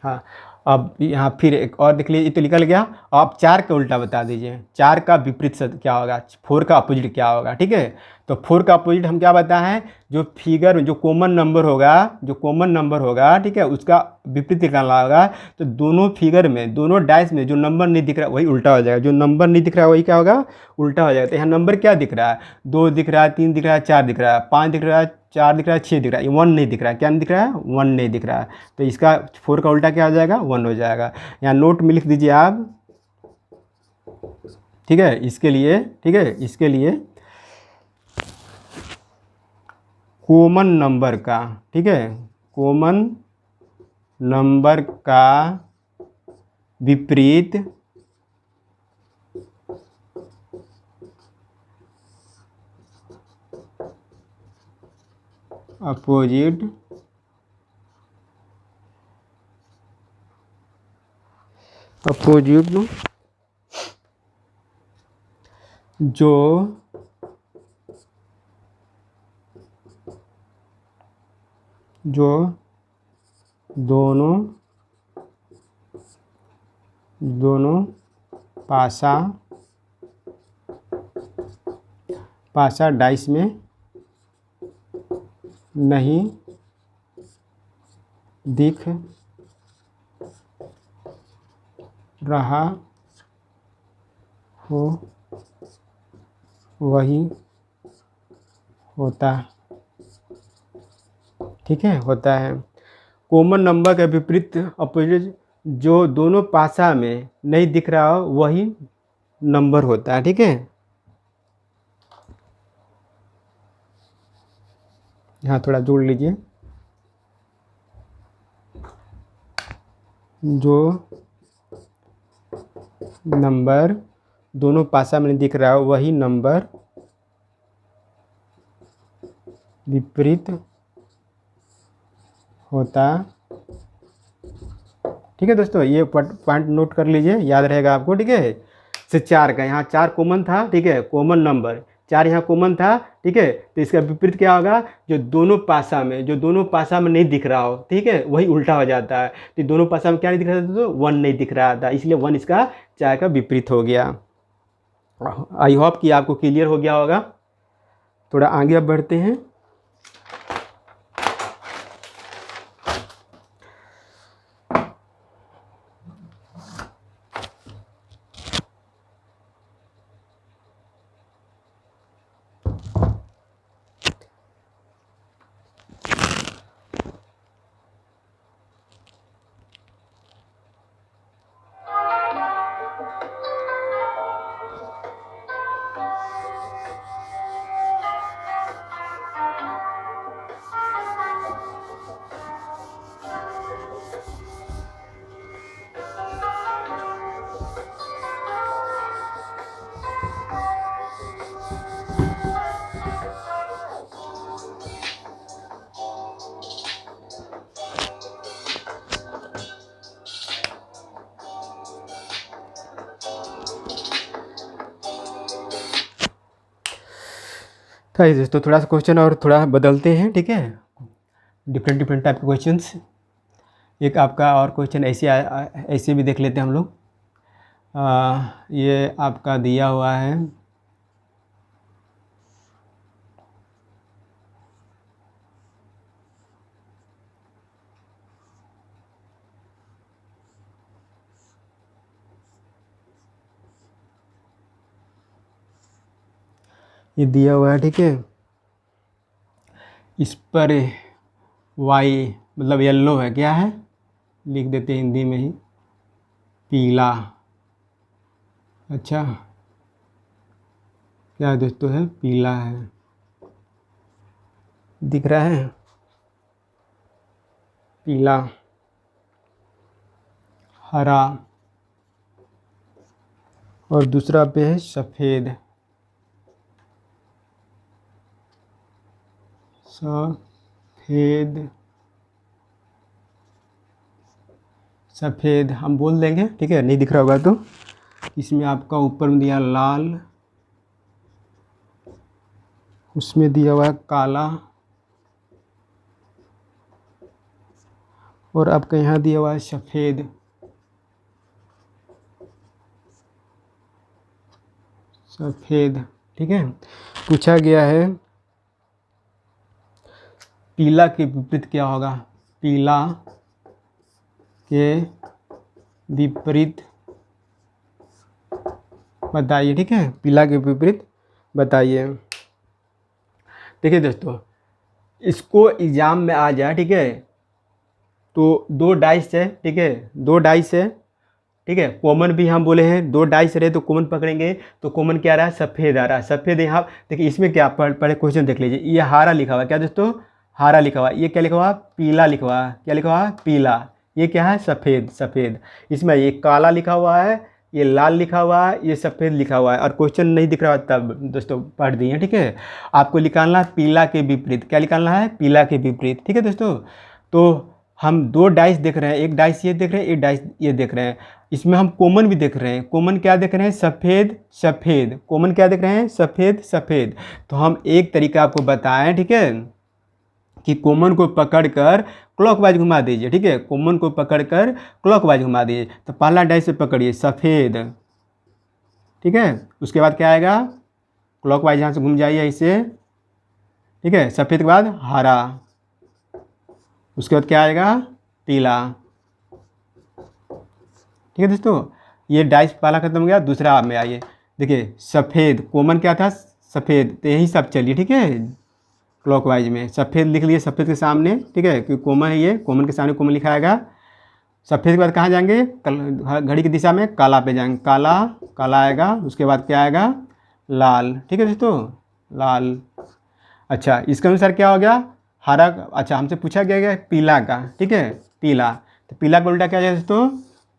हाँ, अब यहाँ फिर एक और देख लीजिए, ये तो निकल गया। आप 4 का उल्टा बता दीजिए, 4 का विपरीत क्या होगा, 4 का अपोजिट क्या होगा, ठीक है। तो 4 का अपोजिट हम क्या बताए हैं, जो फिगर में जो कॉमन नंबर होगा, ठीक है, उसका विपरीत निकालना होगा। तो दोनों फिगर में, दोनों डाइस में जो नंबर नहीं दिख रहा वही उल्टा हो जाएगा, जो नंबर नहीं दिख रहा वही क्या होगा, उल्टा हो जाएगा। तो यहाँ नंबर क्या दिख रहा है, 2 दिख रहा है, 3 दिख रहा है, 4 दिख रहा है, 5 दिख रहा है, 4 दिख रहा है, 6 दिख रहा है, 1 नहीं दिख रहा है। क्या नहीं दिख रहा है, 1 नहीं दिख रहा है। तो इसका 4 का उल्टा क्या हो जाएगा, 1 हो जाएगा। यहाँ नोट में लिख दीजिए आप, ठीक है, इसके लिए, ठीक है, इसके लिए कॉमन नंबर का, ठीक है, कॉमन नंबर का विपरीत अपोजिट जो दोनों पासा डाइस में नहीं दिख रहा हो वही होता, ठीक है, होता है। कॉमन नंबर के विपरीत अपोजिट जो दोनों पासा में नहीं दिख रहा हो वही नंबर होता है, ठीक है। यहाँ थोड़ा जोड़ लीजिए, जो नंबर दोनों पासा में नहीं दिख रहा हो वही नंबर विपरीत होता, ठीक है दोस्तों। ये पॉइंट नोट कर लीजिए, याद रहेगा आपको, ठीक है। से 4 का, यहाँ 4 कॉमन था, ठीक है, कॉमन नंबर 4 यहाँ कॉमन था, ठीक है। तो इसका विपरीत क्या होगा, जो दोनों पासा में नहीं दिख रहा हो, ठीक है, वही उल्टा हो जाता है। तो दोनों पासा में क्या नहीं दिख रहा था, तो 1 नहीं दिख रहा था, इसलिए 1 इसका 4 का विपरीत हो गया। आई होप कि आपको क्लियर हो गया होगा। थोड़ा आगे अब बढ़ते हैं। तो दोस्तों थोड़ा सा क्वेश्चन और थोड़ा बदलते हैं, ठीक है, डिफरेंट टाइप के क्वेश्चंस। एक आपका और क्वेश्चन ऐसे भी देख लेते हैं हम लोग। ये आपका दिया हुआ है, ये दिया हुआ है, ठीक है। इस पर वाई मतलब येलो है, क्या है लिख देते हैं हिंदी में ही, पीला। अच्छा, क्या दोस्तों है, पीला है, दिख रहा है पीला, हरा, और दूसरा पे है सफ़ेद। सफ़ेद हम बोल देंगे, ठीक है, नहीं दिख रहा होगा तो। इसमें आपका ऊपर में दिया लाल, उसमें दिया हुआ है काला, और आपका यहाँ दिया हुआ है सफ़ेद। ठीक है। पूछा गया है पीला के विपरीत क्या होगा, पीला के विपरीत बताइए, ठीक है, पीला के विपरीत बताइए। देखिए दोस्तों, इसको एग्ज़ाम में आ जाए, ठीक है, तो 2 डाइस है, ठीक है, 2 डाइस है, ठीक है, कॉमन भी हम बोले हैं 2 डाइस रहे तो कॉमन पकड़ेंगे, तो कॉमन क्या आ रहा है, सफ़ेद आ रहा है। सफ़ेद यहाँ देखिए, इसमें क्या पहले क्वेश्चन देख लीजिए, ये हारा लिखा हुआ है, क्या दोस्तों, हारा लिखा हुआ है। ये क्या लिखा हुआ, पीला लिखा हुआ है, क्या लिखा हुआ है, पीला। ये क्या है, सफ़ेद। इसमें ये काला लिखा हुआ है, ये लाल लिखा हुआ है, ये सफ़ेद लिखा हुआ है, और क्वेश्चन नहीं दिख रहा है तब दोस्तों पढ़ दिए, ठीक है। आपको निकालना है पीला के विपरीत, क्या निकालना है, पीला के विपरीत, ठीक है दोस्तों। तो हम 2 डाइस देख रहे हैं, एक डाइस ये देख रहे हैं, एक डाइस ये देख रहे हैं। इसमें हम कॉमन भी देख रहे हैं, कॉमन क्या देख रहे हैं, सफ़ेद। कॉमन क्या देख रहे हैं, सफ़ेद। तो हम एक तरीका आपको बताएं, ठीक है, कि कॉमन को पकड़कर क्लॉकवाइज घुमा दीजिए, ठीक है, कॉमन को पकड़कर क्लॉकवाइज घुमा दीजिए। तो पहला डाइस से पकड़िए सफ़ेद, ठीक है, उसके बाद क्या आएगा, क्लॉकवाइज यहाँ से घूम जाइए ऐसे, ठीक है, सफ़ेद के बाद हरा, उसके बाद क्या आएगा, पीला, ठीक है दोस्तों। ये डाइस पहला खत्म हो गया, दूसरा में आइए। देखिए सफ़ेद, कॉमन क्या था, सफ़ेद, तो यही सब चलिए, ठीक है, क्लॉकवाइज में सफ़ेद लिख लिए, सफ़ेद के सामने, ठीक है, क्योंकि कॉमन है, ये कॉमन के सामने कॉमन लिखा आएगा। सफ़ेद के बाद कहाँ जाएंगे, घड़ी की दिशा में काला पे जाएंगे, काला आएगा, उसके बाद क्या आएगा, लाल, ठीक है दोस्तों, लाल। अच्छा, इसके अनुसार क्या हो गया, हरा। अच्छा, हमसे पूछा गया पीला का, ठीक है, पीला, तो पीला का उल्टा क्या जाएगा दोस्तों,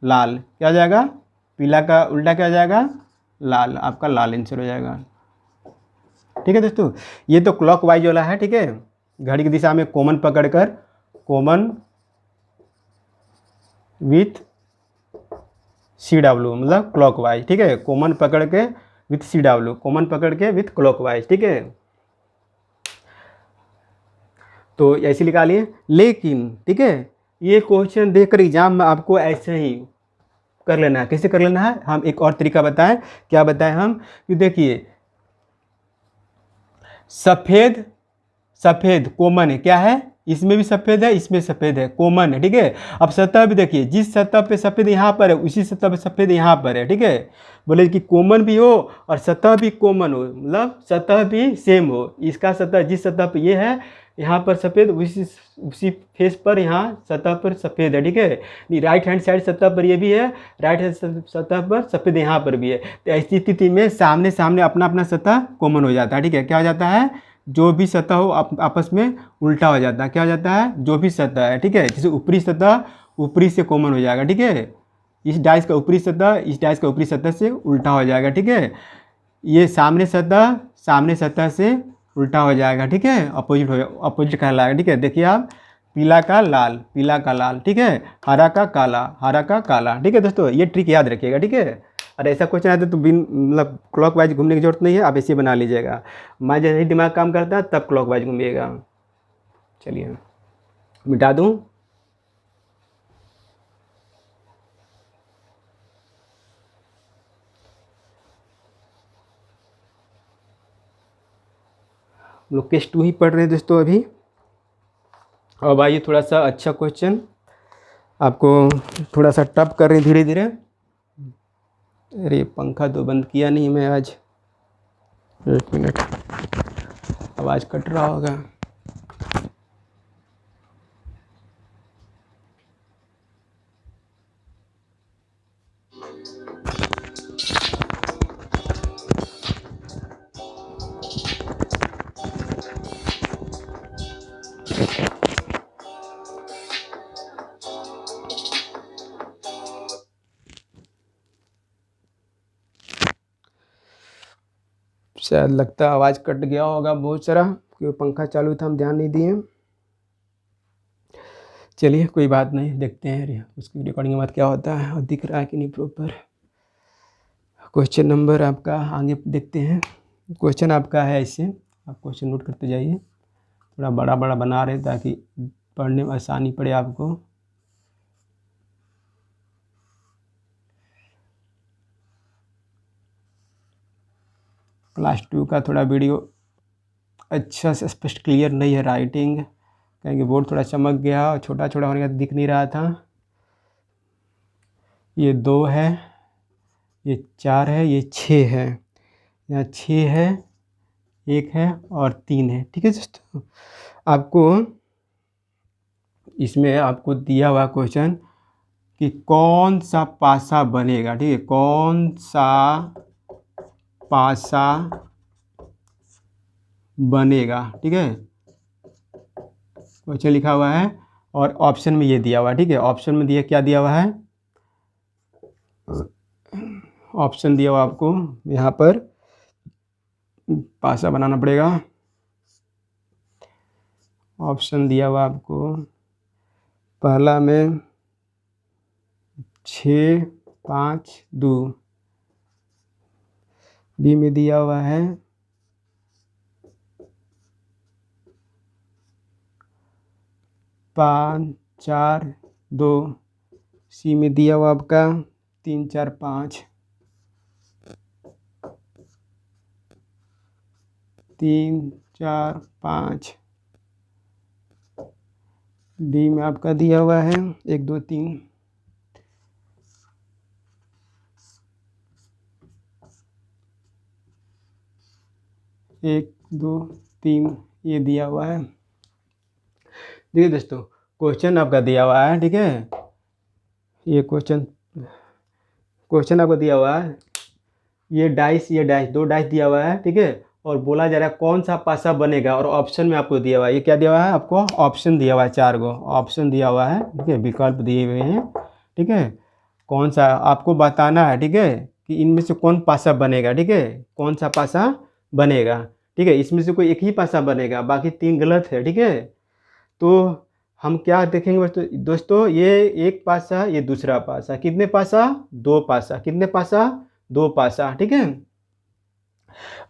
लाल, क्या हो जाएगा, पीला का उल्टा क्या हो जाएगा, लाल, आपका लाल आंसर हो जाएगा, ठीक है दोस्तों। ये तो क्लॉकवाइज वाला है, ठीक है, घड़ी की दिशा में कॉमन पकड़कर, कॉमन विथ CW मतलब क्लॉकवाइज, ठीक है, कॉमन पकड़ के विथ CW, कॉमन पकड़ के विथ क्लॉकवाइज, ठीक है। तो ऐसे निकालिए। लेकिन ठीक है, ये क्वेश्चन देखकर एग्जाम में आपको ऐसे ही कर लेना है। कैसे कर लेना है, हम एक और तरीका बताएं। क्या बताएं हम, कि देखिए सफ़ेद सफ़ेद कॉमन है, क्या है, इसमें भी सफ़ेद है, इसमें सफ़ेद है, कॉमन है, ठीक है। अब सतह भी देखिए, जिस सतह पे सफ़ेद यहाँ पर है उसी सतह पे सफ़ेद यहाँ पर है, ठीक है। बोले कि कॉमन भी हो और सतह भी कॉमन हो, मतलब सतह भी सेम हो। इसका सतह जिस सतह पे ये है यहाँ पर सफ़ेद, उसी फेस पर यहाँ सतह पर सफ़ेद है, ठीक है। राइट हैंड साइड सतह पर ये भी है, राइट हैंड सतह पर सफ़ेद यहाँ पर भी है। तो ऐसी स्थिति में सामने सामने अपना अपना सतह कॉमन हो जाता है, ठीक है। क्या हो जाता है, जो भी सतह हो आपस में उल्टा हो जाता है। क्या हो जाता है, जो भी सतह है, ठीक है। जैसे ऊपरी सतह ऊपरी से कॉमन हो जाएगा, ठीक है। इस डाइस का ऊपरी सतह इस डाइस का ऊपरी सतह से उल्टा हो जाएगा, ठीक है। ये सामने सतह से उल्टा हो जाएगा, ठीक है। अपोजिट कहलाएगा, ठीक है। देखिए आप, पीला का लाल, ठीक है। हरा का काला, ठीक है दोस्तों। ये ट्रिक याद रखिएगा, ठीक है। और ऐसा क्वेश्चन आता है तो मतलब क्लॉकवाइज घूमने की जरूरत नहीं है, आप ऐसे बना लीजिएगा। मैं जैसे ही दिमाग काम करता है तब क्लॉकवाइज घूमिएगा। चलिए मिटा दूँ। हम लोग केस 2 ही पढ़ रहे हैं दोस्तों अभी। अब आइए थोड़ा सा अच्छा क्वेश्चन, आपको थोड़ा सा टफ कर रहे हैं धीरे धीरे। अरे पंखा तो बंद किया नहीं मैं आज, 1 मिनट, आवाज़ कट रहा होगा। शायद लगता है आवाज़ कट गया होगा बहुत सारा, क्योंकि पंखा चालू था, हम ध्यान नहीं दिए। चलिए कोई बात नहीं, देखते हैं उसकी रिकॉर्डिंग के बाद क्या होता है और दिख रहा है कि नहीं प्रॉपर। क्वेश्चन नंबर आपका आगे देखते हैं। क्वेश्चन आपका है ऐसे, आप क्वेश्चन नोट करते जाइए। थोड़ा बड़ा बड़ा बना रहे ताकि पढ़ने में आसानी पड़े आपको। क्लास 2 का थोड़ा वीडियो अच्छा से स्पष्ट क्लियर नहीं है, राइटिंग कहेंगे बोर्ड थोड़ा चमक गया और छोटा छोटा होने का दिख नहीं रहा था। ये 2 है, ये 4 है, ये 6 है, यहाँ 6 है, 1 है और 3 है, ठीक है दोस्तों। आपको इसमें आपको दिया हुआ क्वेश्चन कि कौन सा पासा बनेगा, ठीक है। कौन सा पासा बनेगा, ठीक है। क्वेश्चन लिखा हुआ है और ऑप्शन में ये दिया हुआ है, ठीक है। ऑप्शन में क्या दिया हुआ है, ऑप्शन दिया हुआ आपको यहाँ पर पासा बनाना पड़ेगा। ऑप्शन दिया हुआ आपको पहला में 6, 5, 2, बी में दिया हुआ है 5, 4, 2, सी में दिया हुआ आपका 3, 4, 5, 3, 4, 5, डी में आपका दिया हुआ है 1, 2, 3, 1, 2, 3 ये दिया हुआ है। देखिए दोस्तों, क्वेश्चन आपका दिया हुआ है, ठीक है। ये क्वेश्चन आपको दिया हुआ है, ये डाइस 2 डाइस दिया हुआ है, ठीक है। और बोला जा रहा है कौन सा पासा बनेगा, और ऑप्शन में आपको दिया हुआ है, ये क्या दिया हुआ है आपको, ऑप्शन दिया हुआ है, 4 गो ऑप्शन दिया हुआ है, ठीक है। विकल्प दिए हुए हैं, ठीक है। कौन सा आपको बताना है, ठीक है, कि इनमें से कौन पासा बनेगा, ठीक है। कौन सा पासा बनेगा, ठीक है। इसमें से कोई एक ही पासा बनेगा, बाकी 3 गलत है, ठीक है। तो हम क्या देखेंगे दोस्तों, ये एक पासा, ये दूसरा पासा, कितने पासा, 2 पासा, कितने पासा, 2 पासा, ठीक है।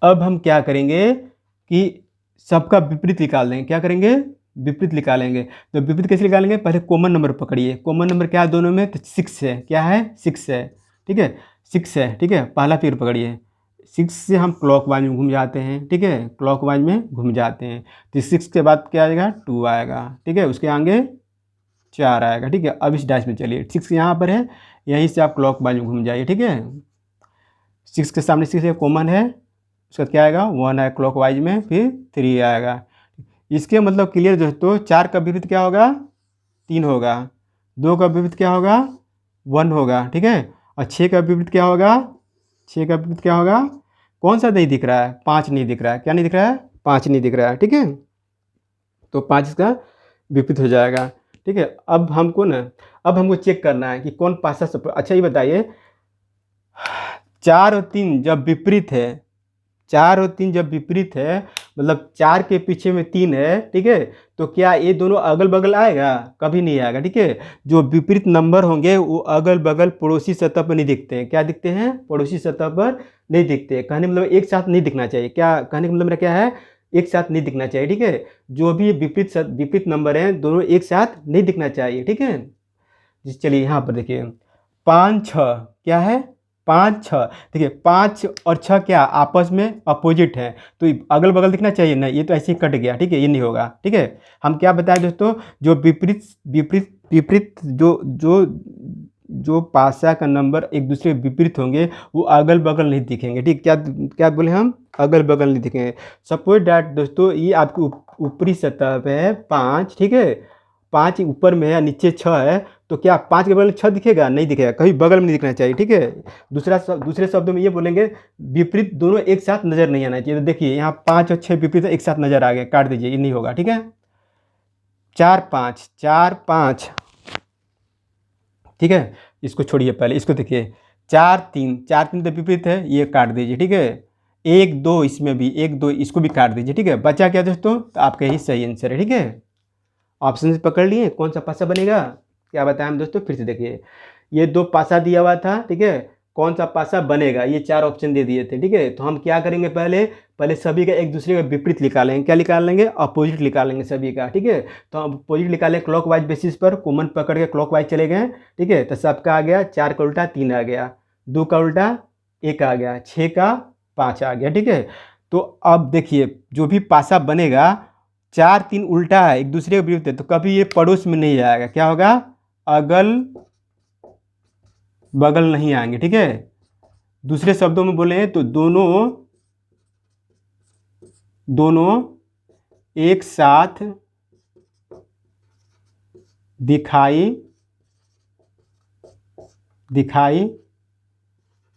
अब हम क्या करेंगे कि सबका विपरीत निकाल देंगे। क्या करेंगे? विपरीत निकालेंगे। तो विपरीत कैसे निकालेंगे? पहले कॉमन नंबर पकड़िए। कॉमन नंबर क्या है दोनों में? तो 6 है। क्या है? 6 है। ठीक है, 6 है। ठीक है, पहला फिगर पकड़िए। 6 से हम क्लॉकवाइज में घूम जाते हैं। ठीक है, क्लॉकवाइज में घूम जाते हैं। तो 6 के बाद क्या आएगा? 2 आएगा। ठीक है, उसके आगे 4 आएगा। ठीक है, अब इस डैश में चलिए। 6 यहाँ पर है, यहीं से आप क्लॉकवाइज में घूम जाइए। ठीक है, 6 के सामने 6 कॉमन है, उसका क्या आएगा? 1 है क्लॉकवाइज में, फिर 3 आएगा। इसके मतलब क्लियर दोस्तों, 4 का विपरीत क्या होगा? 3 होगा। 2 का विपरीत क्या होगा? 1 होगा। ठीक है, और 6 का विपरीत क्या होगा? 6 का विपरीत क्या होगा? कौन सा नहीं दिख रहा है? 5 नहीं दिख रहा है। क्या नहीं दिख रहा है? 5 नहीं दिख रहा है। ठीक है, तो 5 इसका विपरीत हो जाएगा। ठीक है, अब हमको चेक करना है कि कौन पासा सब। अच्छा ये बताइए, 4 और 3 जब विपरीत है, 4 और 3 जब विपरीत है, मतलब 4 के पीछे में 3 है। ठीक है, तो क्या ये दोनों अगल बगल आएगा? कभी नहीं आएगा। ठीक है, जो विपरीत नंबर होंगे वो अगल बगल पड़ोसी सतह पर नहीं दिखते हैं। क्या दिखते हैं? पड़ोसी सतह पर नहीं दिखते हैं। कहने मतलब एक साथ नहीं दिखना चाहिए। क्या कहने का मतलब मेरा क्या है? एक साथ नहीं दिखना चाहिए। ठीक है, जो भी विपरीत नंबर हैं दोनों एक साथ नहीं दिखना चाहिए। ठीक है, चलिए यहाँ पर देखिए, 5 6 क्या है? 5 6। देखिए 5 और 6 क्या आपस में अपोजिट है, तो अगल बगल दिखना चाहिए। नहीं, ये तो ऐसे ही कट गया। ठीक है, ये नहीं होगा। ठीक है, हम क्या बताएं दोस्तों, जो विपरीत विपरीत विपरीत जो जो जो पासा का नंबर एक दूसरे के विपरीत होंगे वो अगल बगल नहीं दिखेंगे। ठीक, क्या क्या बोले हम? अगल बगल नहीं दिखेंगे। सपोज डैट दोस्तों, ये आपकी ऊपरी सतह पे है 5। ठीक है, 5 ऊपर में है, नीचे 6 है, तो क्या 5 के बगल में 6 दिखेगा? नहीं दिखेगा, कहीं बगल में नहीं दिखना चाहिए। ठीक है, दूसरे शब्दों में ये बोलेंगे, विपरीत दोनों एक साथ नजर नहीं आना चाहिए। तो देखिए यहाँ 5 और 6 विपरीत एक साथ नजर आ गए, काट दीजिए, ये नहीं होगा। ठीक है, 4 5 4 5। ठीक है, इसको छोड़िए, पहले इसको देखिए, 4 3 तो विपरीत है, ये काट दीजिए। ठीक है, 1 2 इसमें भी, 1 2 इसको भी काट दीजिए। ठीक है, बचा क्या दोस्तों? तो आपका यही सही आंसर है। ठीक है, ऑप्शन से पकड़ लिए, कौन सा पासा बनेगा? क्या बताएं हम दोस्तों, फिर से देखिए, ये 2 पासा दिया हुआ था। ठीक है, कौन सा पासा बनेगा? ये 4 ऑप्शन दे दिए थे। ठीक है, तो हम क्या करेंगे, पहले पहले सभी का एक दूसरे का विपरीत निकालेंगे। क्या निकालेंगे? अपोजिट निकालेंगे सभी का। ठीक है, तो हम अपोजिट निकालें क्लॉकवाइज बेसिस पर, कॉमन पकड़ के क्लॉकवाइज चले गए। ठीक है, तो सबका आ गया, 4 का उल्टा 3 आ गया, 2 का उल्टा 1 आ गया, 6 का 5 आ गया। ठीक है, तो अब देखिए जो भी पासा बनेगा, 4 3 उल्टा है, एक दूसरे के विरुद्ध है, तो कभी ये पड़ोस में नहीं आएगा। क्या होगा? अगल बगल नहीं आएंगे। ठीक है, दूसरे शब्दों में बोले तो दोनों दोनों एक साथ दिखाई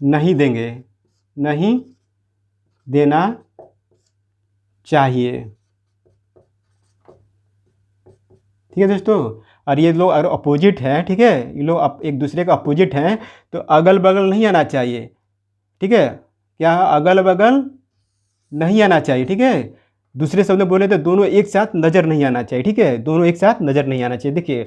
नहीं देंगे, नहीं देना चाहिए। ठीक है दोस्तों, और ये लोग अगर अपोजिट हैं, ठीक है, ये लोग एक दूसरे का अपोजिट हैं, तो अगल बगल नहीं आना चाहिए। ठीक है, क्या? अगल बगल नहीं आना चाहिए। ठीक है, दूसरे शब्द में बोले तो दोनों एक साथ नज़र नहीं आना चाहिए। ठीक है, दोनों एक साथ नज़र नहीं आना चाहिए। देखिए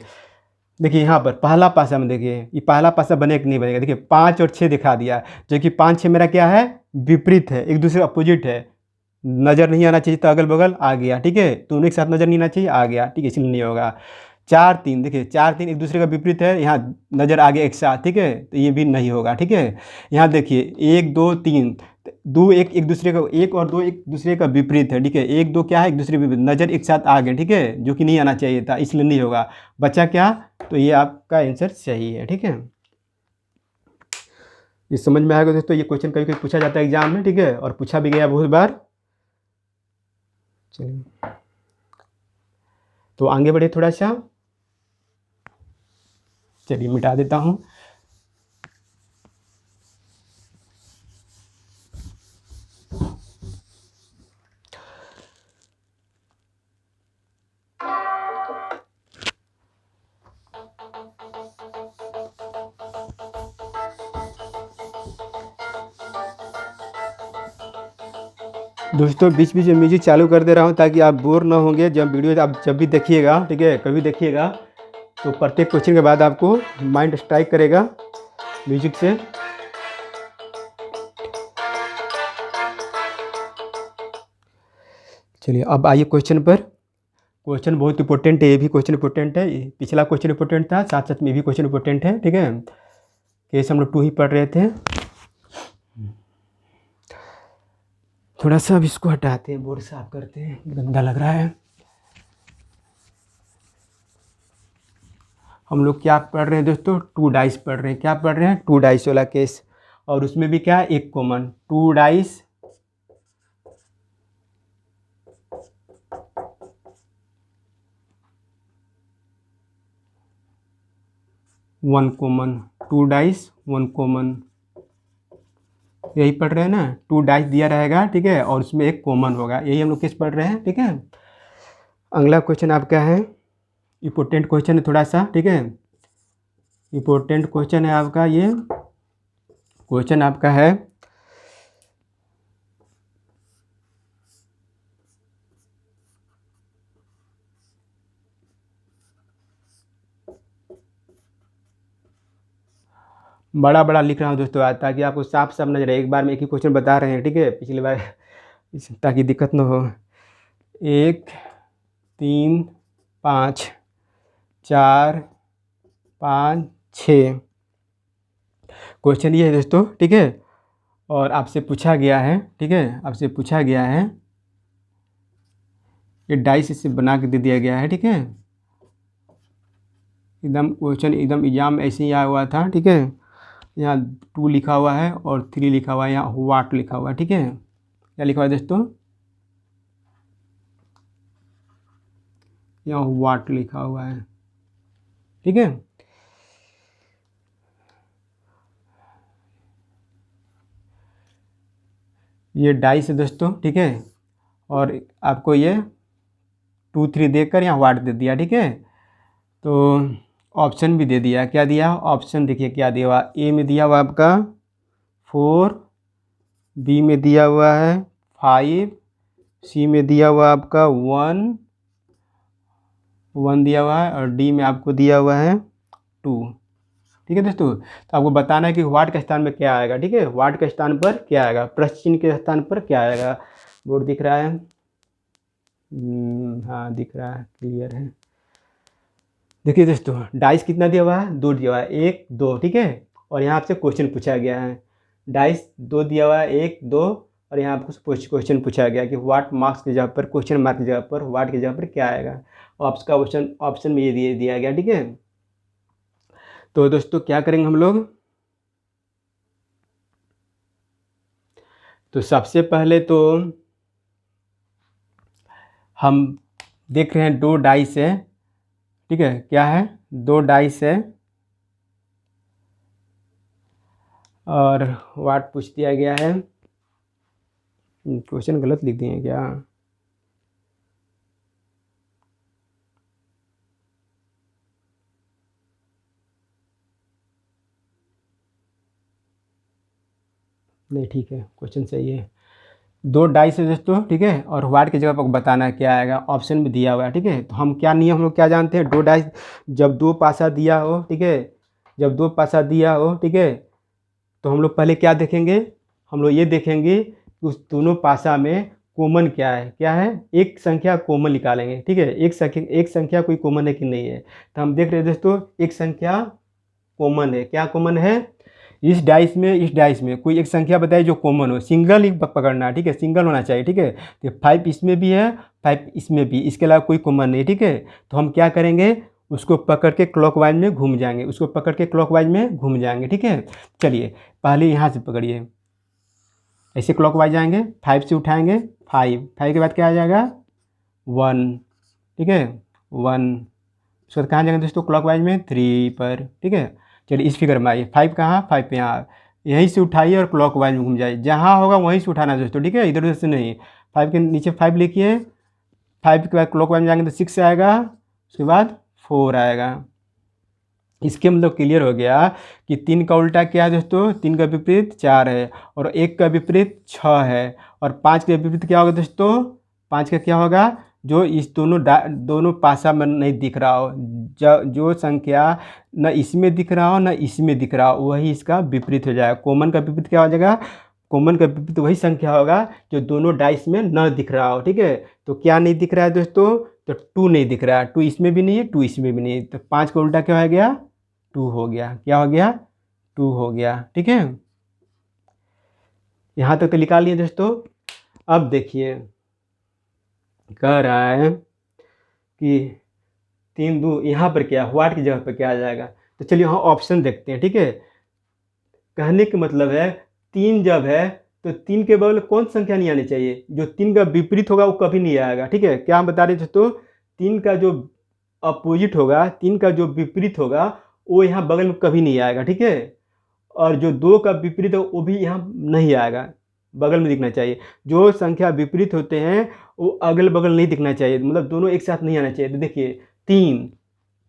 देखिए यहाँ पर पहला पासा में देखिए, ये पहला पासा बने कि नहीं बनेगा। देखिए 5 और 6 दिखा दिया, जो कि 5 6 मेरा क्या है? विपरीत है, एक दूसरे अपोजिट है, नज़र नहीं आना चाहिए, तो अगल बगल आ गया। ठीक है, दोनों एक साथ नज़र नहीं आना चाहिए, आ गया। ठीक है, इसलिए नहीं होगा। 4 3 देखिए, 4 3 एक दूसरे का विपरीत है, यहाँ नज़र आ गया एक साथ। ठीक है, तो ये भी नहीं होगा। ठीक है, यहाँ देखिए 1 2 3, 2 1 एक दूसरे का, 1 और 2 एक दूसरे का विपरीत है। ठीक है, 1 2 क्या है? एक दूसरे विपरीत, नज़र एक साथ आ गए। ठीक है, जो कि नहीं आना चाहिए था, इसलिए नहीं होगा। बचा क्या? तो ये आपका आंसर सही है। ठीक है, ये समझ में आएगा दोस्तों। ये क्वेश्चन कभी कभी पूछा जाता है एग्जाम में। ठीक है, और पूछा भी गया बहुत बार। चलिए तो आगे बढ़े थोड़ा सा, चलिए मिटा देता हूँ। दोस्तों बीच बीच में म्यूजिक चालू कर दे रहा हूँ ताकि आप बोर ना होंगे जब वीडियो आप जब भी देखिएगा। ठीक है, कभी देखिएगा तो प्रत्येक क्वेश्चन के बाद आपको माइंड स्ट्राइक करेगा म्यूजिक से। चलिए अब आइए क्वेश्चन पर। क्वेश्चन बहुत इंपॉर्टेंट है, ये भी क्वेश्चन इंपॉर्टेंट है, पिछला क्वेश्चन इंपॉर्टेंट था, साथ साथ में भी क्वेश्चन इंपॉर्टेंट है। ठीक है, केस हम लोग 2 ही पढ़ रहे थे। थोड़ा सा अब इसको हटाते हैं, बोर्ड साफ करते हैं, गंदा लग रहा है। हम लोग क्या पढ़ रहे हैं दोस्तों? 2 डाइस पढ़ रहे हैं। क्या पढ़ रहे हैं? 2 डाइस वाला केस, और उसमें भी क्या है? एक common 2 dice 1 common, 2 dice 1 common, यही पढ़ रहे हैं ना। 2 डाइस दिया रहेगा, ठीक है, और उसमें एक कॉमन होगा, यही हम लोग केस पढ़ रहे हैं। ठीक है, अगला क्वेश्चन आपका है, इम्पोर्टेंट क्वेश्चन है थोड़ा सा। ठीक है, इम्पोर्टेंट क्वेश्चन है आपका, ये क्वेश्चन आपका है बड़ा बड़ा लिख रहा हूँ दोस्तों आज, ताकि आपको साफ साफ नजर आए। एक बार में एक ही क्वेश्चन बता रहे हैं, ठीक है, पिछली बार ताकि दिक्कत ना हो। 1 3 5 4 5 6 क्वेश्चन ये है दोस्तों। ठीक है, और आपसे पूछा गया है, ठीक है, आपसे पूछा गया है, ये डाइस से बना के दे दिया गया है। ठीक है, एकदम क्वेश्चन एकदम एग्जाम ऐसे ही आया हुआ था। ठीक है, यहाँ 2 लिखा हुआ है और 3 लिखा हुआ है, यहाँ वाट लिखा हुआ है। ठीक है, क्या लिखा हुआ है दोस्तों? यहाँ वाट लिखा हुआ है। ठीक है, ये डाइस है दोस्तों। ठीक है, और आपको ये 2 3 देकर यहाँ वाट दे दिया। ठीक है, तो ऑप्शन भी दे दिया। क्या दिया? ऑप्शन देखिए क्या दिया हुआ, ए में दिया हुआ आपका 4, बी में दिया हुआ है 5, सी में दिया हुआ आपका 1 दिया हुआ है, और डी में आपको दिया हुआ है 2। ठीक है दोस्तों, तो आपको बताना है कि वाट के स्थान पर क्या आएगा। ठीक है, वाट के स्थान पर क्या आएगा, प्रश्न चिन्ह के स्थान पर क्या आएगा। बोर्ड दिख रहा है? हाँ दिख रहा है, क्लियर है। देखिए दोस्तों, डाइस कितना दिया हुआ है? 2 दिया हुआ है, 1 2। ठीक है, और यहाँ आपसे क्वेश्चन पूछा गया है, डाइस 2 दिया हुआ है, 1 2, और यहाँ आपको क्वेश्चन पूछा गया कि वाट मार्क्स की जगह पर, क्वेश्चन मार्क की जगह पर वाट की जगह पर क्या आएगा, और आपका ऑप्शन में ये दिया गया। ठीक है, तो दोस्तों क्या करेंगे हम लोग? तो सबसे पहले तो हम देख रहे हैं 2 डाइस है। ठीक है, क्या है? 2 डाइस है, और वाट पूछ दिया गया है। क्वेश्चन गलत लिख दिए हैं क्या? नहीं ठीक है, क्वेश्चन सही है। 2 डाइस है दोस्तों। ठीक है, और वाट की जगह पर बताना है क्या आएगा, ऑप्शन में दिया हुआ है। ठीक है, तो हम क्या नियम, हम लोग क्या जानते हैं? 2 डाइस जब 2 पासा दिया हो, ठीक है, जब 2 पासा दिया हो, ठीक है, तो हम लोग पहले क्या देखेंगे? हम लोग ये देखेंगे कि उस दोनों पासा में कॉमन क्या है। क्या है? एक संख्या कॉमन निकालेंगे। ठीक है, एक संख्या कोई कॉमन है कि नहीं है, तो हम देख रहे हैं दोस्तों एक संख्या कॉमन है। क्या कॉमन है? इस डाइस में कोई एक संख्या बताइए जो कॉमन हो, सिंगल ही पकड़ना है। ठीक है, सिंगल होना चाहिए। ठीक है, तो 5 इसमें भी है, 5 इसमें भी, इसके अलावा कोई कॉमन नहीं। ठीक है, तो हम क्या करेंगे? उसको पकड़ के क्लॉकवाइज में घूम जाएंगे, उसको पकड़ के क्लॉकवाइज में घूम जाएंगे। ठीक है, चलिए पहले यहाँ से पकड़िए, ऐसे क्लॉकवाइज जाएंगे, 5 से उठाएंगे, 5 के बाद क्या आ जाएगा? 1। ठीक है, 1। उसके बाद कहाँ जाएंगे दोस्तों? क्लॉकवाइज में 3 पर। ठीक है, चलिए इस फिगर में आइए, 5 कहाँ? 5 पे यहाँ, यहीं से उठाइए और क्लॉकवाइज में घूम जाइए, जहाँ होगा वहीं से उठाना दोस्तों। ठीक है, इधर उधर से नहीं। 5 के नीचे 5 लिखिए, 5 के बाद क्लॉकवाइज में जाएंगे तो 6 आएगा, उसके बाद 4 आएगा। इसके मतलब क्लियर हो गया कि 3 का उल्टा क्या है दोस्तों? 3 का विपरीत 4 है, और 1 का विपरीत 6 है, और 5 का विपरीत क्या होगा दोस्तों? 5 का क्या होगा? जो इस दोनों पासा में नहीं दिख रहा हो, जो संख्या न इसमें दिख रहा हो न इसमें दिख रहा हो, वही इसका विपरीत हो जाएगा। कॉमन का विपरीत क्या हो जाएगा? कॉमन का विपरीत वही संख्या होगा जो दोनों डाइस में न दिख रहा हो, ठीक है। तो क्या नहीं दिख रहा है दोस्तों, तो 2 नहीं दिख रहा है, 2 इसमें भी नहीं है, 2 इसमें भी नहीं है, तो 5 का उल्टा क्या हो गया, 2 हो गया, क्या हो गया, 2 हो गया, ठीक है। यहाँ तक तो निकाल लिए दोस्तों। अब देखिए कह रहा है कि 3 2, यहाँ पर क्या, व्हाट की जगह पर क्या आ जाएगा, तो चलिए यहाँ ऑप्शन देखते हैं, ठीक है। कहने का मतलब है 3 जब है तो 3 के बगल कौन संख्या नहीं आनी चाहिए, जो 3 का विपरीत होगा वो कभी नहीं आएगा, ठीक है। क्या हम बता रहे थे दोस्तों, 3 का जो अपोजिट होगा, 3 का जो विपरीत होगा वो यहाँ बगल में कभी नहीं आएगा, ठीक है। और जो 2 का विपरीत है वो भी यहाँ नहीं आएगा, बगल में दिखना चाहिए। जो संख्या विपरीत होते हैं वो अगल बगल नहीं दिखना चाहिए, मतलब दोनों एक साथ नहीं आना चाहिए। तो देखिए 3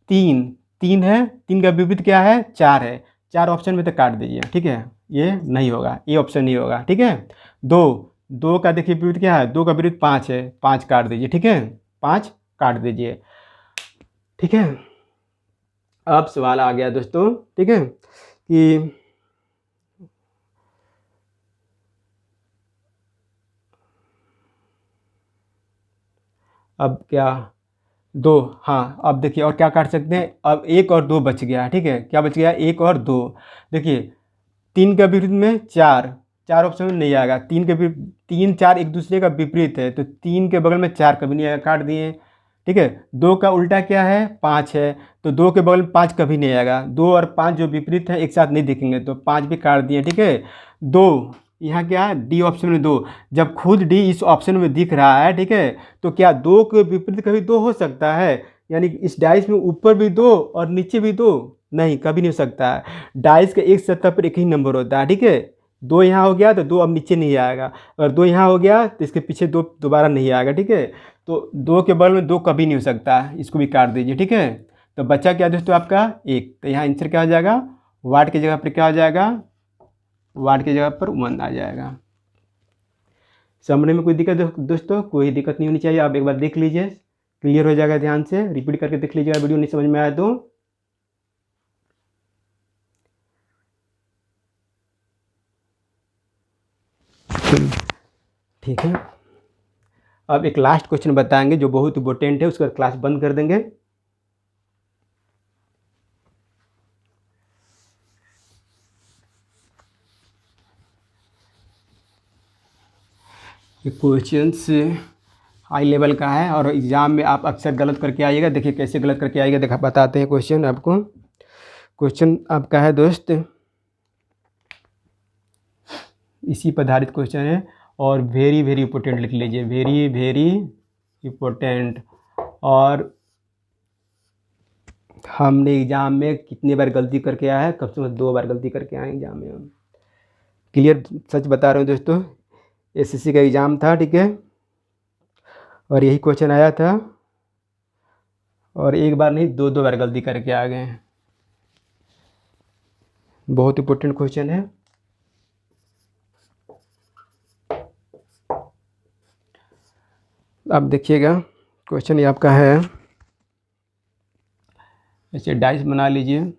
3 3 है, 3 का विपरीत क्या है, 4 है, 4 ऑप्शन में तो काट दीजिए, ठीक है, ये नहीं होगा, ये ऑप्शन नहीं होगा, ठीक है। 2 2 का देखिए विपरीत क्या है, 2 का विपरीत 5 है, 5 काट दीजिए, ठीक है, 5 काट दीजिए, ठीक है। अब सवाल आ गया दोस्तों, ठीक है, कि अब क्या 2, हाँ अब देखिए और क्या काट सकते हैं, अब 1 और 2 बच गया, ठीक है, क्या बच गया, 1 और 2। देखिए 3 का विपरीत में 4, 4 ऑप्शन में नहीं आएगा, 3 के 3 4 एक दूसरे का विपरीत है, तो 3 के बगल में 4 कभी नहीं आएगा, काट दिए, ठीक है। 2 का उल्टा क्या है, 5 है, तो 2 के बगल में 5 कभी नहीं आएगा, 2 और 5 जो विपरीत है एक साथ नहीं दिखेंगे, तो 5 भी काट दिए, ठीक है। 2 यहाँ क्या है, डी ऑप्शन में 2, जब खुद डी इस ऑप्शन में दिख रहा है, ठीक है, तो क्या 2 के विपरीत कभी 2 हो सकता है, यानी इस डाइस में ऊपर भी 2 और नीचे भी 2, नहीं कभी नहीं हो सकता है। डाइस के एक सतह पर एक ही नंबर होता है, ठीक है। 2 यहाँ हो गया तो 2 अब नीचे नहीं आएगा, और 2 यहाँ हो गया तो इसके पीछे 2 दोबारा नहीं आएगा, ठीक है। तो 2 के बगल में 2 कभी नहीं हो सकता, इसको भी काट दीजिए, ठीक है। तो बचा क्या दोस्तों आपका 1, तो यहाँ आंसर क्या हो जाएगा, वाट की जगह पर क्या हो जाएगा, वाट की जगह पर 1 आ जाएगा। समझने में कोई दिक्कत दोस्तों, कोई दिक्कत नहीं होनी चाहिए, आप एक बार देख लीजिए, क्लियर हो जाएगा, ध्यान से रिपीट करके देख लीजिएगा, वीडियो नहीं समझ में आया तो। ठीक है, अब एक लास्ट क्वेश्चन बताएंगे जो बहुत इंपॉर्टेंट है, उसके बाद क्लास बंद कर देंगे। ये क्वेश्चंस हाई लेवल का है और एग्ज़ाम में आप अक्सर गलत करके आइएगा, देखिए कैसे गलत करके आइएगा, देखा बताते हैं क्वेश्चन आपको। क्वेश्चन आपका है दोस्त, इसी पर आधारित क्वेश्चन है और वेरी वेरी इंपॉर्टेंट लिख लीजिए, वेरी वेरी इंपॉर्टेंट। और हमने एग्ज़ाम में कितनी बार गलती करके आया है, कम से कम 2 बार गलती करके आए एग्ज़ाम में हम, क्लियर सच बता रहे हो दोस्तों। एसएससी का एग्ज़ाम था, ठीक है, और यही क्वेश्चन आया था, और एक बार नहीं 2 बार गलती करके आ गए हैं, बहुत इंपॉर्टेंट क्वेश्चन है। आप देखिएगा क्वेश्चन ये आपका है, ऐसे डाइस बना लीजिए,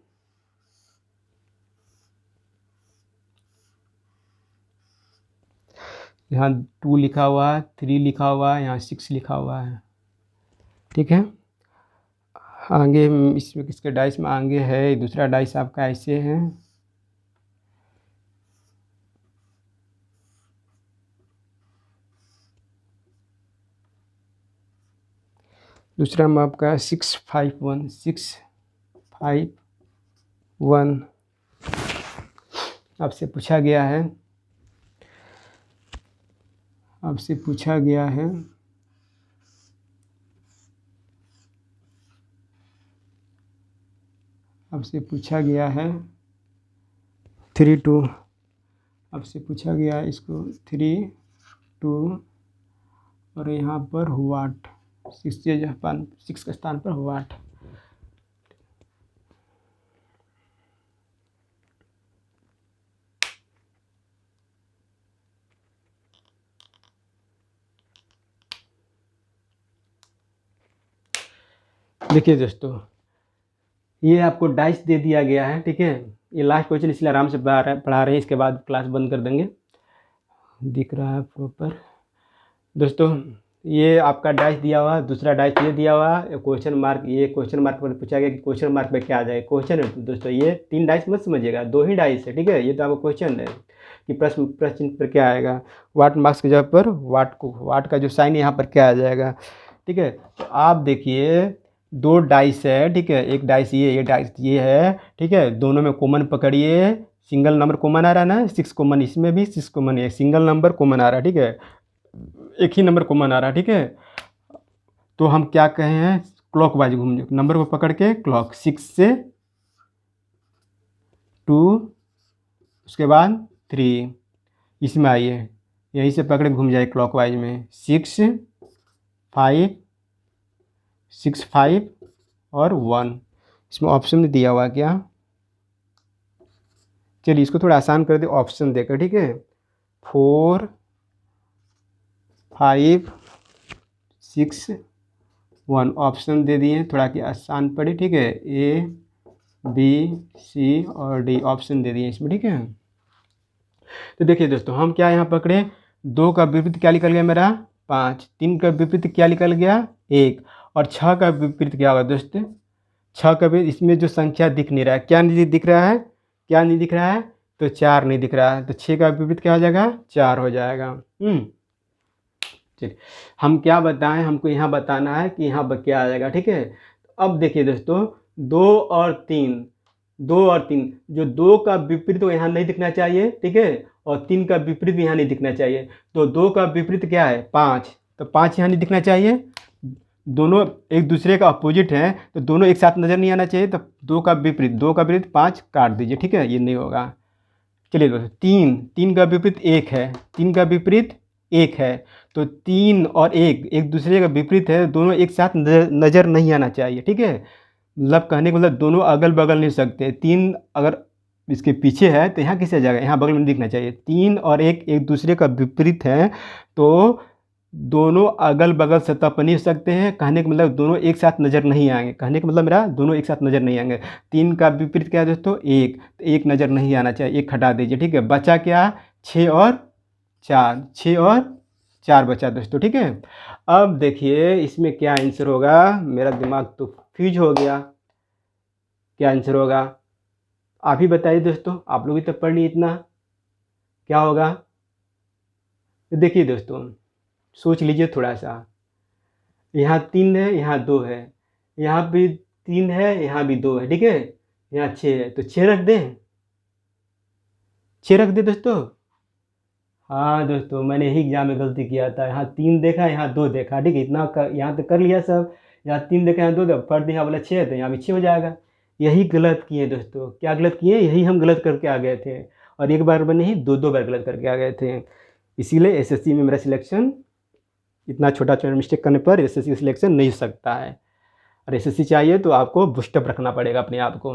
यहाँ 2 लिखा हुआ है, 3 लिखा हुआ है, यहाँ 6 लिखा हुआ है, ठीक है। आगे इसमें किसके डाइस में आगे है, दूसरा डाइस आपका ऐसे है, दूसरा में आपका 6 5 1 6 5 1। आपसे पूछा गया है, आपसे पूछा गया है आपसे पूछा गया है 3 2, आपसे पूछा गया है इसको 3 2, और यहाँ पर व्हाट 6 के स्थान पर व्हाट। देखिए दोस्तों, ये आपको डाइस दे दिया गया है, ठीक है। ये लास्ट क्वेश्चन इसलिए आराम से पढ़ा रहे हैं, इसके बाद क्लास बंद कर देंगे। दिख रहा है प्रॉपर। दोस्तों ये आपका डाइस दिया हुआ, दूसरा डाइस ये दिया हुआ, क्वेश्चन मार्क, ये क्वेश्चन मार्क पर पूछा गया कि क्वेश्चन मार्क पे क्या आ जाए। क्वेश्चन है दोस्तों, ये 3 डाइस मत समझिएगा, 2 ही डाइस है, ठीक है। ये तो आपका क्वेश्चन है कि प्रश्न चिन्ह पर क्या आएगा, वाट मार्क्स की जगह पर वाट का जो साइन है यहाँ पर क्या आ जाएगा, ठीक है। तो आप देखिए 2 डाइस है, ठीक है, एक डाइस ये डाइस ये है, ठीक है। दोनों में कॉमन पकड़िए, सिंगल नंबर कॉमन आ रहा है ना, 6 कॉमन, इसमें भी 6 कॉमन है, सिंगल नंबर कॉमन आ रहा है, ठीक है, एक ही नंबर कॉमन आ रहा है, ठीक है। तो हम क्या कहे हैं, क्लॉकवाइज घूम नंबर को पकड़ के क्लॉक, 6 से 2, उसके बाद 3, इसमें आइए, यहीं से पकड़े घूम जाए क्लॉकवाइज में, 6 5 6 5 और 1। इसमें ऑप्शन में दिया हुआ क्या, चलिए इसको थोड़ा आसान कर दे ऑप्शन देकर, ठीक है। 4 5 6 1 ऑप्शन दे दिए, थोड़ा कि आसान पड़े, ठीक है। A B C और D ऑप्शन दे दिए इसमें, ठीक है। तो देखिए दोस्तों हम क्या यहाँ पकड़े, 2 का विपरीत क्या निकल गया मेरा 5, 3 का विपरीत क्या निकल गया 1, और 6 का विपरीत क्या होगा दोस्तों, 6 का विपरीत, इसमें जो संख्या दिख नहीं रहा है, क्या नहीं दिख रहा है, क्या नहीं दिख रहा है, तो 4 नहीं दिख रहा है, तो 6 का विपरीत क्या हो जाएगा 4 हो जाएगा। चलिए हम क्या बताएं, हमको यहाँ बताना है कि यहाँ पर क्या आ जाएगा, ठीक है। तो अब देखिए दोस्तों 2 और 3, 2 और 3, जो 2 का विपरीत तो यहाँ नहीं दिखना चाहिए, ठीक है, और 3 का विपरीत भी यहाँ नहीं दिखना चाहिए। तो 2 का विपरीत क्या है 5, तो 5 यहाँ नहीं दिखना चाहिए, दोनों एक दूसरे का अपोजिट हैं, तो दोनों एक साथ नज़र नहीं आना चाहिए। तो 2 का विपरीत 5 काट दीजिए, ठीक है, ये नहीं होगा। चलिए दोस्तों 3 का विपरीत 1 है, 3 का विपरीत 1 है, तो 3 और 1 एक दूसरे का विपरीत है, दोनों एक साथ नज़र नहीं आना चाहिए, ठीक है। मतलब कहने का मतलब दोनों अगल बगल नहीं हो सकते, 3 अगर इसके पीछे है तो यहाँ किसे जाएगा, यहाँ बगल में दिखना चाहिए। 3 और 1 एक दूसरे का विपरीत है, तो दोनों अगल बगल सतह पर नहीं हो सकते हैं, कहने का मतलब दोनों एक साथ नज़र नहीं आएंगे, कहने का मतलब मेरा दोनों एक साथ नज़र नहीं आएंगे। 3 का विपरीत क्या है दोस्तों 1, तो 1 नज़र नहीं आना चाहिए, 1 हटा दीजिए, ठीक है। बचा क्या 6 और 4, 6 और 4 बचा दोस्तों, ठीक है। अब देखिए इसमें क्या आंसर होगा, मेरा दिमाग तो फ्यूज हो गया, क्या आंसर होगा आप ही बताइए दोस्तों, आप लोग भी तो पढ़ लिए इतना, क्या होगा। तो देखिए दोस्तों सोच लीजिए थोड़ा सा, यहाँ 3 है, यहाँ 2 है, यहाँ भी 3 है, यहाँ भी 2 है, ठीक है, यहाँ 6 है, तो 6 रख दें, 6 रख दे दोस्तों। हाँ दोस्तों मैंने यही एग्जाम में गलती किया था, यहाँ 3 देखा, यहाँ 2 देखा, ठीक है, इतना यहाँ तो कर लिया सब, यहाँ 3 देखा, यहाँ 2 देखा, फर्द यहाँ बोला 6 है तो यहाँ भी 6 हो जाएगा। यही गलत किए दोस्तों, क्या गलत किए, यही हम गलत करके आ गए थे, और एक बार में नहीं 2 बार गलत करके आ गए थे। इसीलिए एसएससी में मेरा सिलेक्शन, इतना छोटा मिस्टेक करने पर एसएससी सिलेक्शन नहीं हो सकता है, और एसएससी चाहिए तो आपको बूस्टअप रखना पड़ेगा अपने आप को।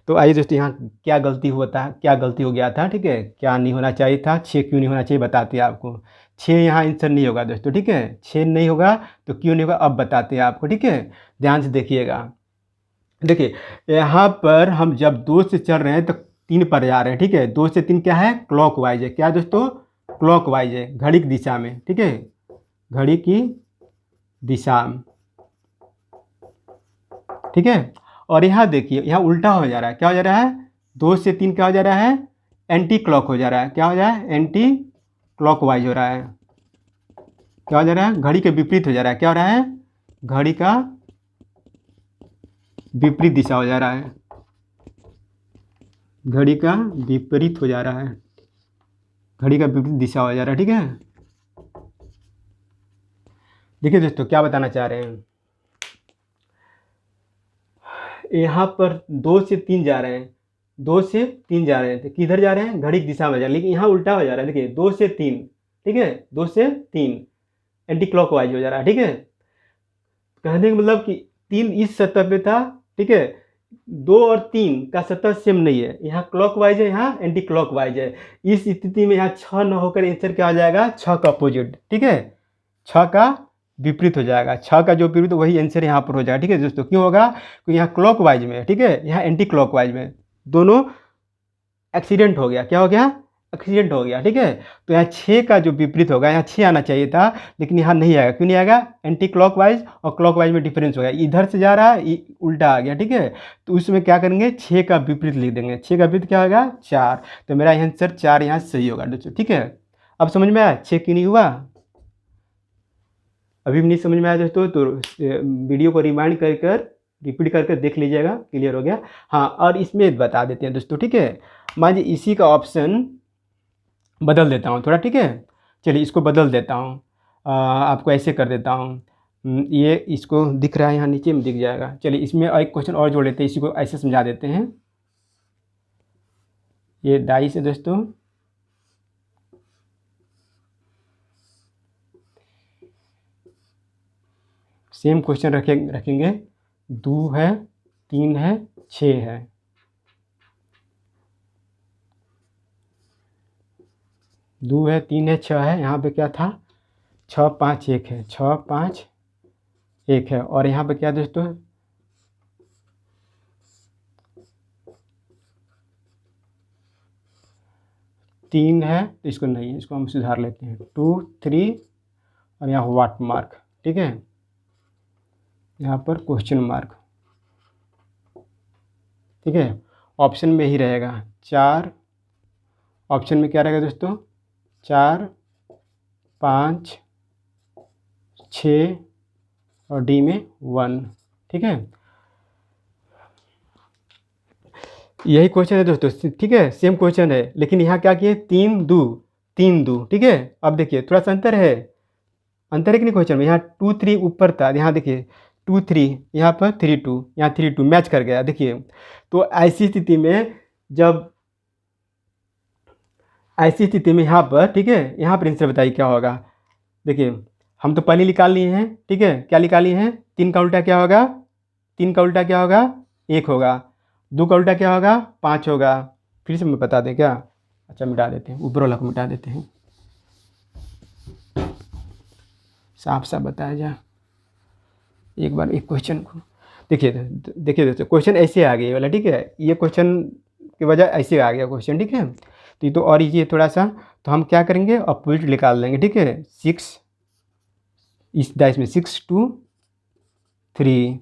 तो आइए दोस्तों यहाँ क्या गलती हुआ था, क्या गलती हो गया था, ठीक है, क्या नहीं होना चाहिए था, 6 क्यों नहीं होना चाहिए बताते हैं आपको। 6 यहाँ आंसर नहीं होगा दोस्तों, ठीक है, 6 नहीं होगा तो क्यों नहीं होगा अब बताते हैं आपको, ठीक है, ध्यान से देखिएगा। देखिए यहाँ पर हम जब 2 से चल रहे हैं तो 3 पर जा रहे हैं, ठीक है, 2 से 3 क्या है क्लॉकवाइज है, क्या दोस्तों क्लॉकवाइज है, घड़ी की दिशा में, ठीक है, घड़ी की दिशा में, ठीक है। और यहाँ देखिए यहाँ उल्टा हो जा रहा है, क्या हो जा रहा है 2 से 3 क्या हो जा रहा है एंटी क्लॉक हो जा रहा है, क्या हो जा रहा है एंटी क्लॉकवाइज हो रहा है, क्या हो जा रहा है घड़ी के विपरीत हो जा रहा है, क्या हो रहा है घड़ी का विपरीत दिशा हो जा रहा है, घड़ी का विपरीत हो जा रहा है, घड़ी का विपरीत दिशा हो जा रहा है, ठीक है। देखिए दोस्तों क्या बताना चाह रहे हैं, यहाँ पर 2 से 3 जा रहे हैं, 2 से 3 जा रहे हैं, तो किधर जा रहे हैं घड़ी की दिशा में जा रहे हैं, लेकिन यहाँ उल्टा हो जा रहा है, देखिए 2 से 3, ठीक है, 2 से 3 एंटी क्लॉकवाइज हो जा रहा है, ठीक है। कहने का मतलब कि 3 इस सतह पे था, ठीक है, 2 और 3 का सतह सेम नहीं है, यहाँ क्लॉकवाइज है, यहाँ एंटी क्लॉकवाइज है। इस स्थिति में यहाँ 6 न होकर आंसर क्या हो जाएगा 6 का अपोजिट, ठीक है, 6 का विपरीत हो जाएगा, 6 का जो विपरीत वही आंसर यहाँ पर हो जाएगा, ठीक है दोस्तों। क्यों होगा क्योंकि यहाँ क्लॉकवाइज में, ठीक है, यहाँ एंटी क्लॉकवाइज में, दोनों एक्सीडेंट हो गया, क्या हो गया एक्सीडेंट हो गया, ठीक है। तो यहाँ 6 का जो विपरीत होगा, यहाँ 6 आना चाहिए था, लेकिन यहाँ नहीं आएगा। क्यों नहीं आएगा? एंटी क्लॉकवाइज और क्लॉकवाइज में डिफरेंस हो गया, इधर से जा रहा है, उल्टा आ गया, ठीक है। तो उसमें क्या करेंगे, 6 का विपरीत लिख देंगे। 6 का विपरीत क्या होगा? 4। तो मेरा आंसर 4 यहाँ सही होगा दोस्तों, ठीक है। अब समझ में आया 6 क्यों नहीं हुआ? अभी भी नहीं समझ में आया दोस्तों तो वीडियो को रिमाइंड कर रिपीट करके देख लीजिएगा, क्लियर हो गया। हाँ, और इसमें बता देते हैं दोस्तों, ठीक है। मान लीजिए इसी का ऑप्शन बदल देता हूँ थोड़ा, ठीक है। चलिए इसको बदल देता हूँ, आपको ऐसे कर देता हूँ। ये इसको दिख रहा है, यहाँ नीचे में दिख जाएगा। चलिए इसमें एक क्वेश्चन और जोड़ लेते हैं, इसी को ऐसे समझा देते हैं। ये डाइस है दोस्तों, सेम क्वेश्चन रखेंगे। 2 है, 3 है, 6 है। 2 है, 3 है, 6 है। यहाँ पे क्या था? 6 5 1 है, 6 5 1 है। और यहाँ पे क्या दोस्तों? 3 है, तो इसको नहीं है, इसको हम सुधार लेते हैं। 2 3 और यहाँ वाट मार्क, ठीक है। यहाँ पर क्वेश्चन मार्क, ठीक है। ऑप्शन में ही रहेगा 4, ऑप्शन में क्या रहेगा दोस्तों? 4 5 6 और डी में 1, ठीक है। यही क्वेश्चन है दोस्तों, ठीक है। सेम क्वेश्चन है, लेकिन यहाँ क्या किए? 3 2, ठीक है। अब देखिए थोड़ा सा अंतर है कि नहीं क्वेश्चन में? यहाँ 2 3 ऊपर था, यहाँ देखिए 2 3, यहाँ पर 3 2, यहाँ 3 2 मैच कर गया, देखिए। तो ऐसी स्थिति में यहाँ पर, ठीक है, यहाँ पर आंसर बताइए क्या होगा। देखिए हम तो पहले निकाल लिए हैं, ठीक है। क्या निकाल लिए हैं? 3 का उल्टा क्या होगा? 3 का उल्टा क्या होगा? 1 होगा। 2 का उल्टा क्या होगा? 5 होगा। फिर से मैं बता दें क्या? अच्छा मिटा देते हैं, ऊपर वाला को मिटा देते हैं, साफ साफ बताया जाए एक बार एक क्वेश्चन को। देखिए दोस्तों, क्वेश्चन ऐसे आ गया वाला, ठीक है। ये क्वेश्चन की वजह ऐसे आ गया क्वेश्चन, ठीक है। तो ये तो और इजी है थोड़ा सा, तो हम क्या करेंगे? अपोजिट निकाल लेंगे, ठीक है। 6 इस डाइस में 6 2 3,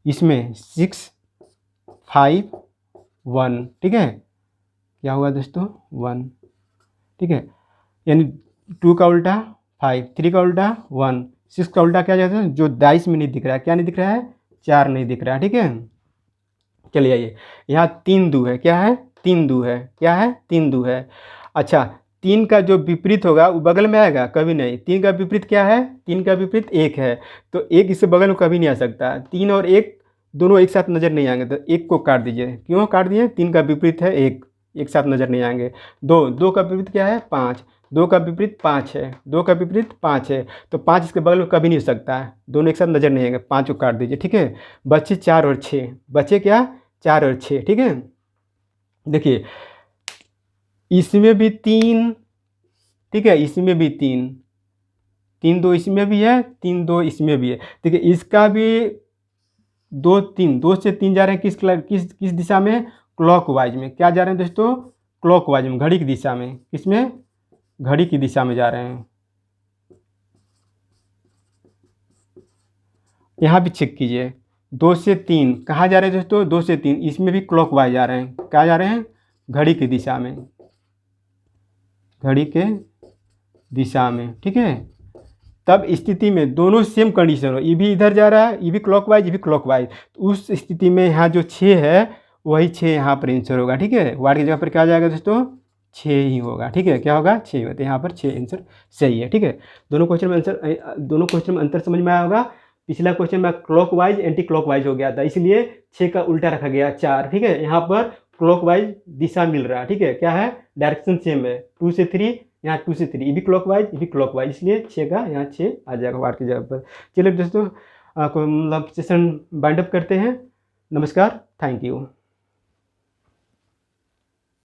इसमें 6 5 1, ठीक है। क्या हुआ दोस्तों? 1, ठीक है। यानी 2 का उल्टा 5, 3 का उल्टा 1, 6 का उल्टा क्या जाता है? जो डाइस में नहीं दिख रहा है, क्या नहीं दिख रहा है? 4 नहीं दिख रहा है, ठीक है। चलिए आइए, यहाँ 3 2 है, क्या है? 3 2 है, क्या है? 3 2 है। अच्छा, 3 का जो विपरीत होगा वो बगल में आएगा? कभी नहीं। 3 का विपरीत क्या है? 3 का विपरीत 1 है, तो 1 इससे बगल में कभी नहीं आ सकता। 3 और 1 दोनों एक साथ नज़र नहीं आएंगे, तो 1 को काट दीजिए। क्यों काट दिए? 3 का विपरीत है 1, एक साथ नज़र नहीं आएंगे। 2 का विपरीत क्या है? 5, 2 का विपरीत 5 है, 2 का विपरीत 5 है, तो 5 इसके बगल में कभी नहीं हो सकता है, दोनों एक साथ नज़र नहीं आएंगे। 5 को काट दीजिए, ठीक है। बचे 4 और 6, बचे क्या? 4 और 6, ठीक है। देखिए इसमें भी 3, ठीक है, इसमें भी 3, 3 2 इसमें भी है, 3 2 इसमें भी है। देखिए इसका भी 2 3, 2 से 3 जा रहे हैं किस दिशा में? क्लॉकवाइज में। क्या जा रहे हैं दोस्तों? क्लॉकवाइज में, घड़ी की दिशा में। किसमें? घड़ी की दिशा में जा रहे हैं। यहाँ भी चेक कीजिए, 2 से 3 कहाँ जा रहे हैं दोस्तों? 2 से 3, इसमें भी क्लॉकवाइज जा रहे हैं। क्या जा रहे हैं? घड़ी की दिशा में, घड़ी के दिशा में, ठीक है। तब स्थिति में दोनों सेम कंडीशन हो, ये भी इधर जा रहा है, ये भी क्लॉकवाइज, ये भी क्लॉकवाइज, तो उस स्थिति में यहाँ जो 6 है वही 6 यहाँ पर आंसर होगा, ठीक है। वाट की जगह पर क्या जाएगा दोस्तों? 6 ही होगा, ठीक है। क्या होगा? 6 होता है, यहाँ पर 6 आंसर सही है, ठीक है। दोनों क्वेश्चन में अंतर समझ में आया होगा। पिछला क्वेश्चन में क्लॉकवाइज एंटी क्लॉकवाइज हो गया था, इसलिए 6 का उल्टा रखा गया 4, ठीक है। यहाँ पर क्लॉकवाइज दिशा मिल रहा है, ठीक है। क्या है? डायरेक्शन सेम है, 2 से 3, यहाँ 2 से 3, ये भी क्लॉकवाइज, ये भी क्लॉकवाइज, इसलिए 6 का यहाँ 6 आ जाएगा वाट की जगह पर। चलिए दोस्तों, मतलब सेशन बाइंड अप करते हैं। नमस्कार, थैंक यू।